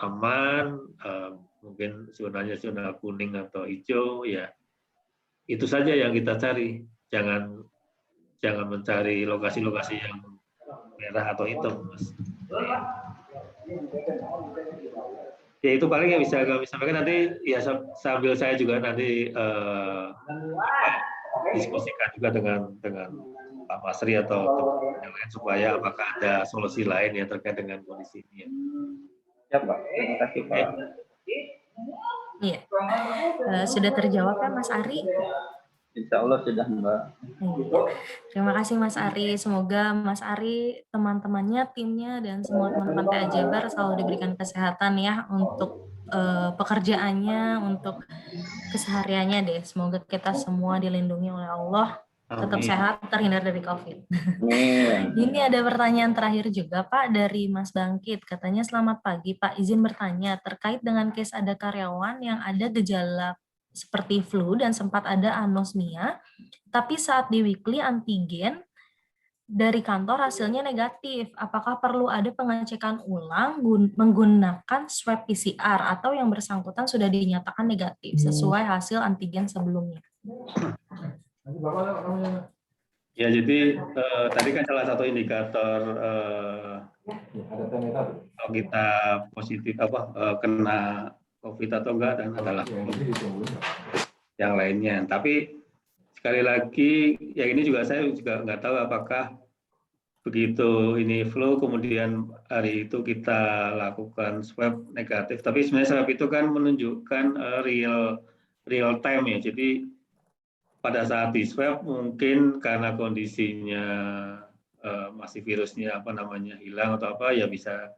aman, mungkin zonanya zona kuning atau hijau ya, itu saja yang kita cari. Jangan mencari lokasi-lokasi yang merah atau hitam, Mas. Ya itu paling yang bisa kami sampaikan. Nanti ya sambil saya juga nanti diskusikan juga dengan Pak Masri atau yang lain supaya apakah ada solusi lain yang terkait dengan kondisi ini. Ya Pak, terima kasih Pak. Iya, sudah terjawab kan Mas Ari? Insya Allah sudah Mbak. Terima kasih Mas Ari. Semoga Mas Ari, teman-temannya, timnya, dan semua teman-teman TA Jabar selalu diberikan kesehatan ya untuk pekerjaannya, untuk kesehariannya deh. Semoga kita semua dilindungi oleh Allah, tetap sehat, terhindar dari COVID. Ini ada pertanyaan terakhir juga Pak dari Mas Bangkit. Katanya, selamat pagi Pak, izin bertanya terkait dengan case ada karyawan yang ada gejala seperti flu dan sempat ada anosmia, tapi saat di weekly antigen dari kantor hasilnya negatif. Apakah perlu ada pengecekan ulang menggunakan swab PCR atau yang bersangkutan sudah dinyatakan negatif sesuai hasil antigen sebelumnya? Ya, jadi tadi kan salah satu indikator kalau kita positif kena COVID atau enggak, dan adalah yang lainnya. Tapi sekali lagi, ya ini juga saya juga nggak tahu apakah begitu ini flu, kemudian hari itu kita lakukan swab negatif. Tapi sebenarnya swab itu kan menunjukkan real time ya. Jadi pada saat di swab mungkin karena kondisinya masih virusnya hilang atau apa ya bisa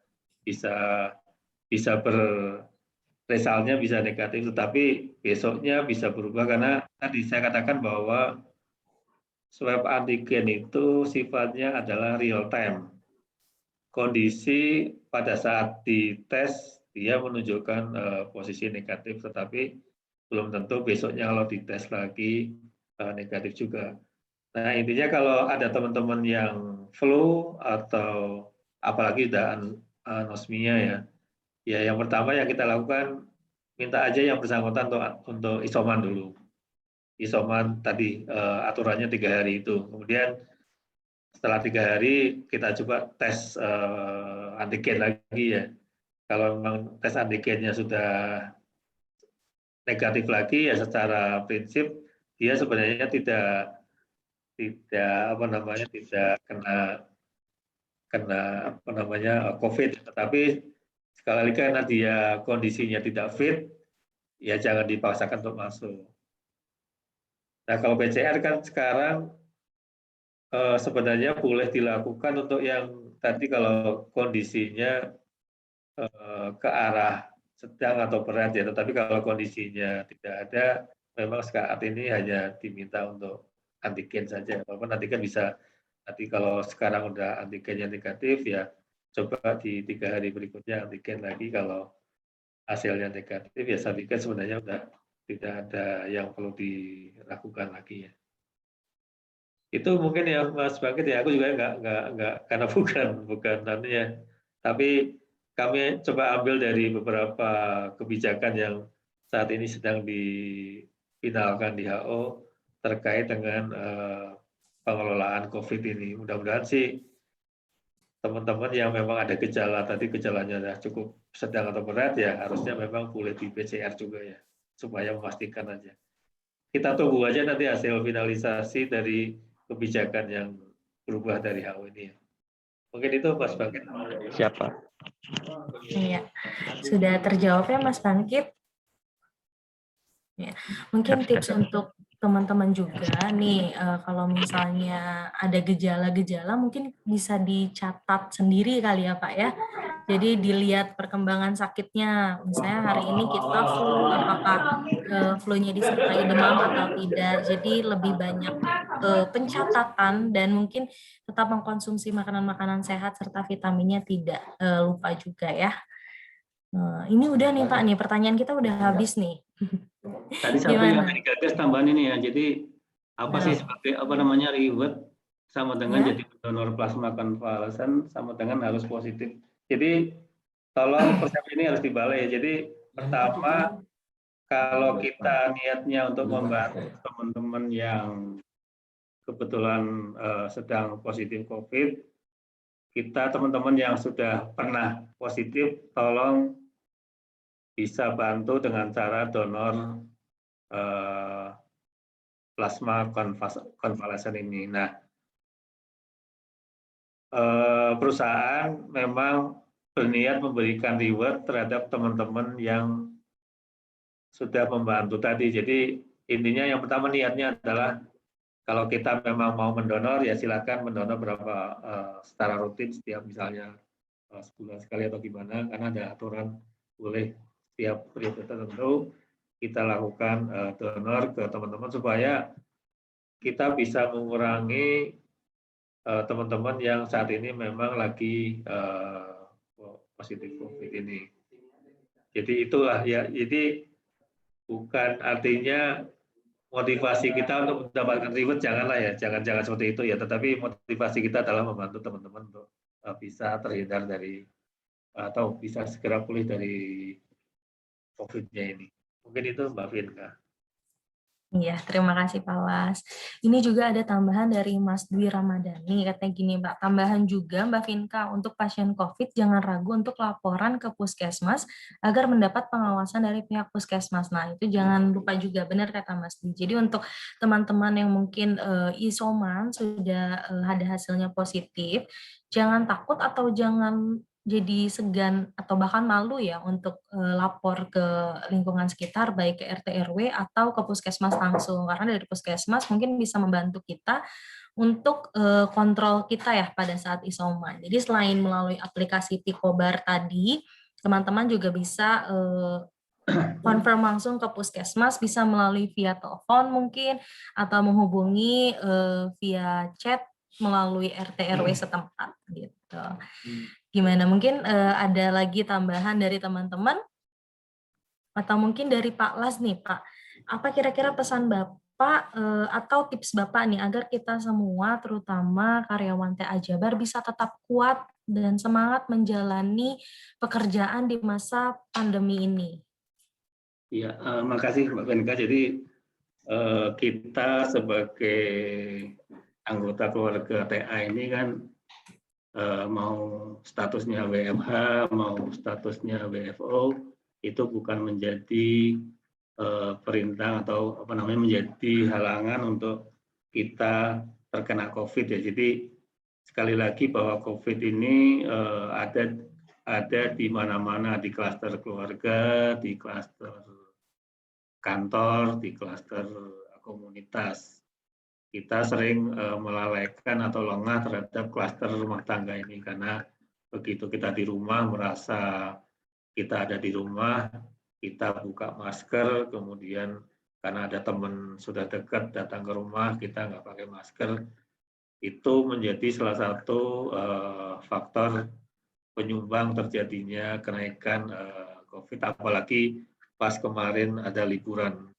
resultnya bisa negatif, tetapi besoknya bisa berubah karena tadi saya katakan bahwa swab antigen itu sifatnya adalah real time. Kondisi pada saat dites dia menunjukkan posisi negatif, tetapi belum tentu besoknya kalau dites lagi negatif juga. Nah intinya kalau ada teman-teman yang flu atau apalagi udah anosmia ya. Ya yang pertama yang kita lakukan, minta aja yang bersangkutan untuk isoman dulu. Isoman tadi aturannya 3 hari itu. Kemudian setelah 3 hari kita coba tes antigen lagi ya. Kalau memang tes antigennya sudah negatif lagi ya secara prinsip dia sebenarnya tidak kena COVID, tetapi sekali lagi karena dia kondisinya tidak fit, ya jangan dipaksakan untuk masuk. Nah kalau PCR kan sekarang sebenarnya boleh dilakukan untuk yang tadi kalau kondisinya ke arah sedang atau berat ya, tetapi kalau kondisinya tidak ada, memang saat ini hanya diminta untuk antigen saja. Walaupun antigen bisa, nanti kalau sekarang udah antigennya negatif ya coba di 3 hari berikutnya antigen lagi, kalau hasilnya negatif ya saya pikir sebenarnya udah tidak ada yang perlu dilakukan lagi ya. Itu mungkin ya Mas Bangkit ya, aku juga nggak karena bukan nantinya, tapi kami coba ambil dari beberapa kebijakan yang saat ini sedang difinalkan di WHO terkait dengan pengelolaan COVID ini. Mudah-mudahan sih teman-teman yang memang ada gejala, tadi gejalanya sudah cukup sedang atau berat ya, harusnya memang boleh di PCR juga ya, supaya memastikan aja. Kita tunggu aja nanti hasil finalisasi dari kebijakan yang berubah dari WHO ini ya. Mungkin itu Mas Bangkit. Siapa? Iya, sudah terjawab ya Mas Bangkit. Ya, mungkin tips untuk teman-teman juga nih, kalau misalnya ada gejala-gejala mungkin bisa dicatat sendiri kali ya Pak ya. Jadi dilihat perkembangan sakitnya, misalnya hari ini kita flu, apakah flu-nya disertai demam atau tidak. Jadi lebih banyak pencatatan dan mungkin tetap mengkonsumsi makanan-makanan sehat serta vitaminnya tidak lupa juga ya. Ini udah nih Pak, nih pertanyaan kita udah habis nih. Tadi satu yang tadi gagas tambahan ini ya, jadi apa sih sebagai reward sama dengan jadi donor plasma konvalesen sama dengan harus positif. Jadi tolong persepsi ini harus dibalik ya. Jadi pertama, kalau kita niatnya untuk membantu teman-teman yang kebetulan sedang positif COVID, kita teman-teman yang sudah pernah positif, tolong bisa bantu dengan cara donor plasma konvalesen ini. Nah, perusahaan memang berniat memberikan reward terhadap teman-teman yang sudah membantu tadi. Jadi intinya yang pertama niatnya adalah kalau kita memang mau mendonor ya silakan mendonor berapa secara rutin setiap misalnya sebulan sekali atau gimana, karena ada aturan boleh setiap periode tertentu kita lakukan donor ke teman-teman supaya kita bisa mengurangi teman-teman yang saat ini memang lagi positif COVID ini. Jadi itulah ya, jadi bukan artinya motivasi kita untuk mendapatkan reward, janganlah ya, jangan seperti itu ya, tetapi motivasi kita adalah membantu teman-teman untuk bisa terhindar dari atau bisa segera pulih dari COVID-nya ini. Mungkin itu Mbak Vinka. Iya, terima kasih Pak Was. Ini juga ada tambahan dari Mas Dwi Ramadhani, katanya gini Mbak, tambahan juga Mbak Vinka, untuk pasien COVID jangan ragu untuk laporan ke puskesmas agar mendapat pengawasan dari pihak puskesmas. Nah, itu jangan lupa juga, benar kata Mas Dwi. Jadi untuk teman-teman yang mungkin isoman sudah ada hasilnya positif, jangan takut atau jangan jadi segan atau bahkan malu ya untuk lapor ke lingkungan sekitar, baik ke RT RW atau ke puskesmas langsung, karena dari puskesmas mungkin bisa membantu kita untuk kontrol kita ya pada saat isoman. Jadi selain melalui aplikasi Pikobar tadi, teman-teman juga bisa confirm langsung ke puskesmas, bisa melalui via telepon mungkin atau menghubungi via chat melalui RT RW setempat gitu. Gimana? Mungkin ada lagi tambahan dari teman-teman? Atau mungkin dari Pak Las nih, Pak. Apa kira-kira pesan Bapak atau tips Bapak nih agar kita semua terutama karyawan TA Jabar bisa tetap kuat dan semangat menjalani pekerjaan di masa pandemi ini? Ya, makasih Mbak Venika. Jadi kita sebagai anggota keluarga TA ini kan mau statusnya WFH, mau statusnya WFO, itu bukan menjadi perintah atau apa namanya menjadi halangan untuk kita terkena COVID ya. Jadi sekali lagi bahwa COVID ini ada di mana-mana, di klaster keluarga, di klaster kantor, di klaster komunitas. Kita sering melalaikan atau lengah terhadap klaster rumah tangga ini karena begitu kita di rumah merasa kita ada di rumah, kita buka masker, kemudian karena ada teman sudah dekat datang ke rumah, kita nggak pakai masker, itu menjadi salah satu faktor penyumbang terjadinya kenaikan COVID, apalagi pas kemarin ada liburan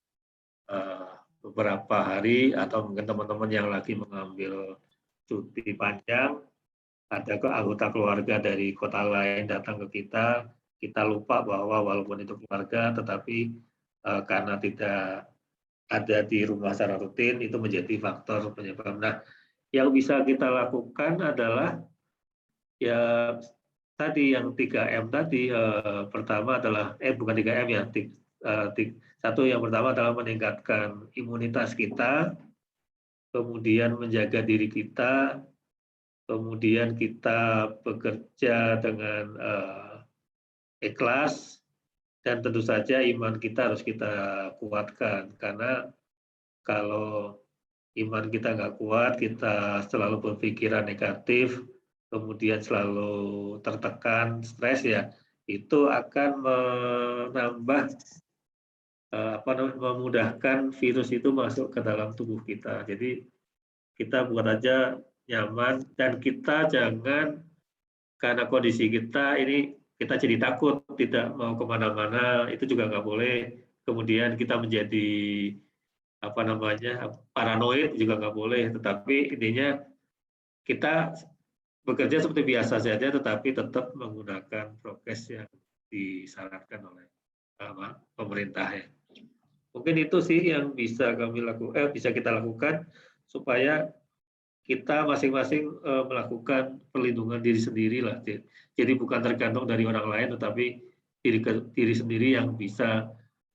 beberapa hari, atau mungkin teman-teman yang lagi mengambil cuti panjang, ada anggota keluarga dari kota lain datang ke kita lupa bahwa walaupun itu keluarga, tetapi karena tidak ada di rumah secara rutin, itu menjadi faktor penyebab. Nah, yang bisa kita lakukan adalah ya tadi yang 3M tadi. Pertama adalah bukan 3M ya. Satu, yang pertama adalah meningkatkan imunitas kita, kemudian menjaga diri kita, kemudian kita bekerja dengan ikhlas, dan tentu saja iman kita harus kita kuatkan, karena kalau iman kita nggak kuat, kita selalu berpikiran negatif, kemudian selalu tertekan, stres ya, itu akan menambah memudahkan virus itu masuk ke dalam tubuh kita. Jadi kita buat aja nyaman, dan kita jangan karena kondisi kita ini kita jadi takut, tidak mau kemana-mana, itu juga nggak boleh. Kemudian kita menjadi paranoid juga nggak boleh. Tetapi intinya kita bekerja seperti biasa saja, tetapi tetap menggunakan prokes yang disarankan oleh pemerintah ya. Mungkin itu sih yang bisa bisa kita lakukan supaya kita masing-masing melakukan perlindungan diri sendiri lah. Jadi bukan tergantung dari orang lain, tetapi diri sendiri yang bisa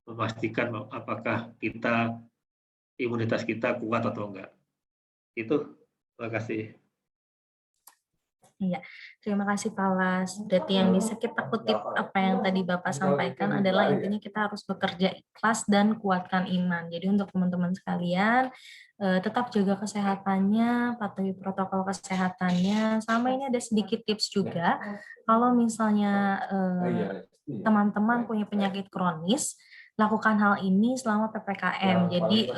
memastikan apakah imunitas kita kuat atau enggak. Itu, terima kasih. Iya, terima kasih Pak Las. Berarti yang bisa kita kutip apa yang tadi Bapak sampaikan adalah intinya kita harus bekerja ikhlas dan kuatkan iman. Jadi untuk teman-teman sekalian, tetap jaga kesehatannya, patuhi protokol kesehatannya. Sama ini ada sedikit tips juga, kalau misalnya teman-teman punya penyakit kronis, lakukan hal ini selama PPKM. Jadi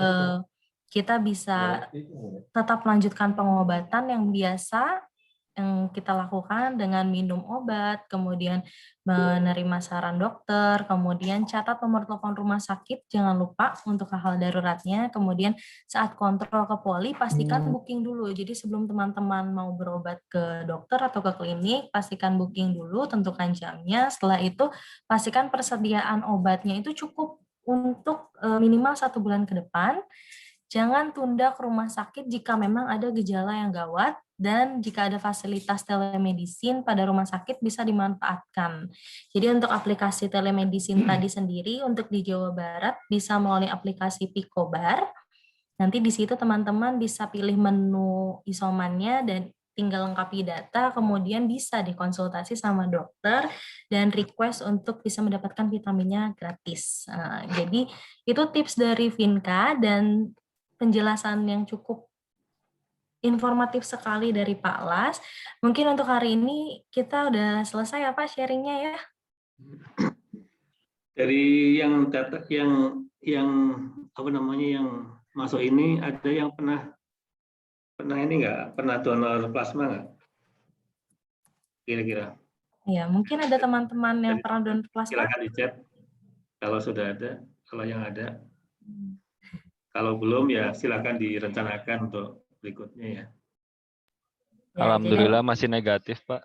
kita bisa tetap melanjutkan pengobatan yang biasa yang kita lakukan dengan minum obat, kemudian menerima saran dokter, kemudian catat nomor telepon rumah sakit, jangan lupa untuk hal-hal daruratnya, kemudian saat kontrol ke poli, pastikan booking dulu. Jadi sebelum teman-teman mau berobat ke dokter atau ke klinik, pastikan booking dulu, tentukan jamnya, setelah itu pastikan persediaan obatnya itu cukup untuk minimal 1 bulan ke depan. Jangan tunda ke rumah sakit jika memang ada gejala yang gawat, dan jika ada fasilitas telemedicine pada rumah sakit bisa dimanfaatkan. Jadi untuk aplikasi telemedicine tadi sendiri, untuk di Jawa Barat bisa melalui aplikasi Picobar. Nanti di situ teman-teman bisa pilih menu isomannya dan tinggal lengkapi data, kemudian bisa dikonsultasi sama dokter dan request untuk bisa mendapatkan vitaminnya gratis. Jadi itu tips dari Vinka dan penjelasan yang cukup informatif sekali dari Pak Las. Mungkin untuk hari ini kita udah selesai ya Pak sharingnya ya. Dari yang masuk ini, ada yang pernah ini nggak? Pernah donor plasma nggak? Kira-kira. Ya, mungkin ada teman-teman yang pernah donor plasma. Silakan di chat kalau sudah ada, kalau yang ada. Kalau belum ya silakan direncanakan untuk berikutnya ya. Ya, Alhamdulillah masih negatif, Pak.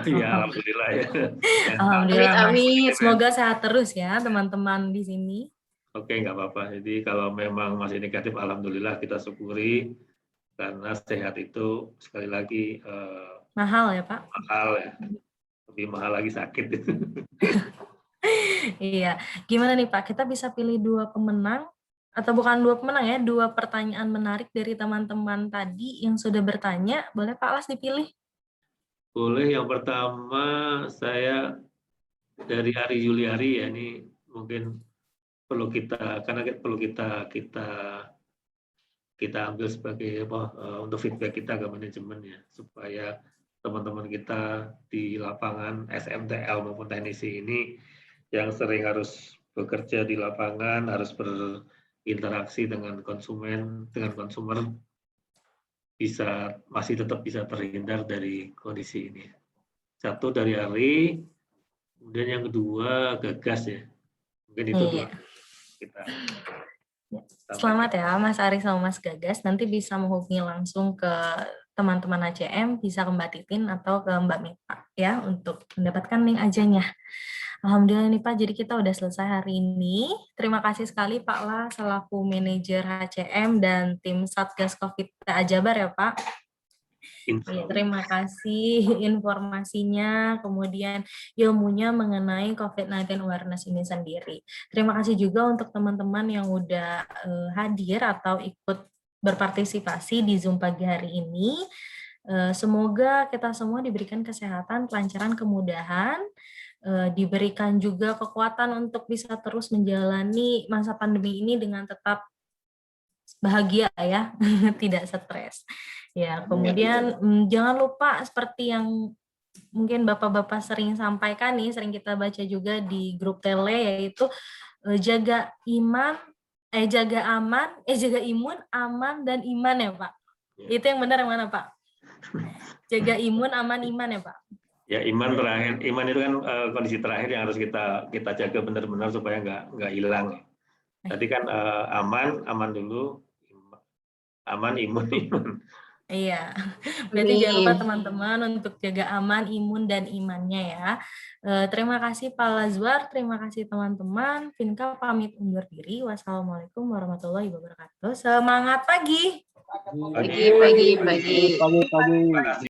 Ya, alhamdulillah ya. Alhamdulillah, Mas. Amit. Semoga sehat terus ya teman-teman di sini. Oke, nggak apa-apa. Jadi kalau memang masih negatif, alhamdulillah kita syukuri karena sehat itu sekali lagi Mahal ya, Pak? mahal ya. Lebih mahal lagi sakit itu. Iya. Gimana nih, Pak? Kita bisa pilih 2 pemenang atau bukan 2 pemenang ya, 2 pertanyaan menarik dari teman-teman tadi yang sudah bertanya. Boleh Pak Las dipilih? Boleh, yang pertama saya dari Ari Juliari ya, ini mungkin perlu kita ambil sebagai untuk feedback kita ke manajemen ya, supaya teman-teman kita di lapangan SMTL maupun teknisi ini yang sering harus bekerja di lapangan, harus berinteraksi dengan konsumen, dengan konsumer, masih tetap bisa terhindar dari kondisi ini. Satu dari Ari, kemudian yang kedua Gagas ya. Mungkin itu Iya. kita. Selamat ya Mas Ari sama Mas Gagas. Nanti bisa menghubungi langsung ke teman-teman ACM, bisa ke Mbak Titin atau ke Mbak Mita ya untuk mendapatkan link aja-nya. Alhamdulillah nih Pak, jadi kita udah selesai hari ini. Terima kasih sekali Pak La selaku manajer HCM dan tim Satgas Covid TA Jabar ya Pak. Ya, terima kasih informasinya, kemudian ilmunya mengenai COVID-19 awareness ini sendiri. Terima kasih juga untuk teman-teman yang udah hadir atau ikut berpartisipasi di Zoom pagi hari ini. Semoga kita semua diberikan kesehatan, kelancaran, kemudahan, diberikan juga kekuatan untuk bisa terus menjalani masa pandemi ini dengan tetap bahagia ya, tidak stres. Ya, kemudian jangan lupa seperti yang mungkin Bapak-bapak sering sampaikan nih, sering kita baca juga di grup tele, yaitu jaga iman, jaga imun, aman, dan iman ya Pak. Itu yang benar yang mana Pak? Jaga imun, aman, iman ya Pak? Ya, iman terakhir. Iman itu kan kondisi terakhir yang harus kita jaga benar-benar supaya nggak hilang. Tadi kan aman dulu, aman, imun. Iya, berarti jangan lupa teman-teman untuk jaga aman, imun, dan imannya ya. Terima kasih Pak Lazwar, terima kasih teman-teman. Finka pamit undur diri. Wassalamualaikum warahmatullahi wabarakatuh. Semangat pagi! Pagi. Terima kasih.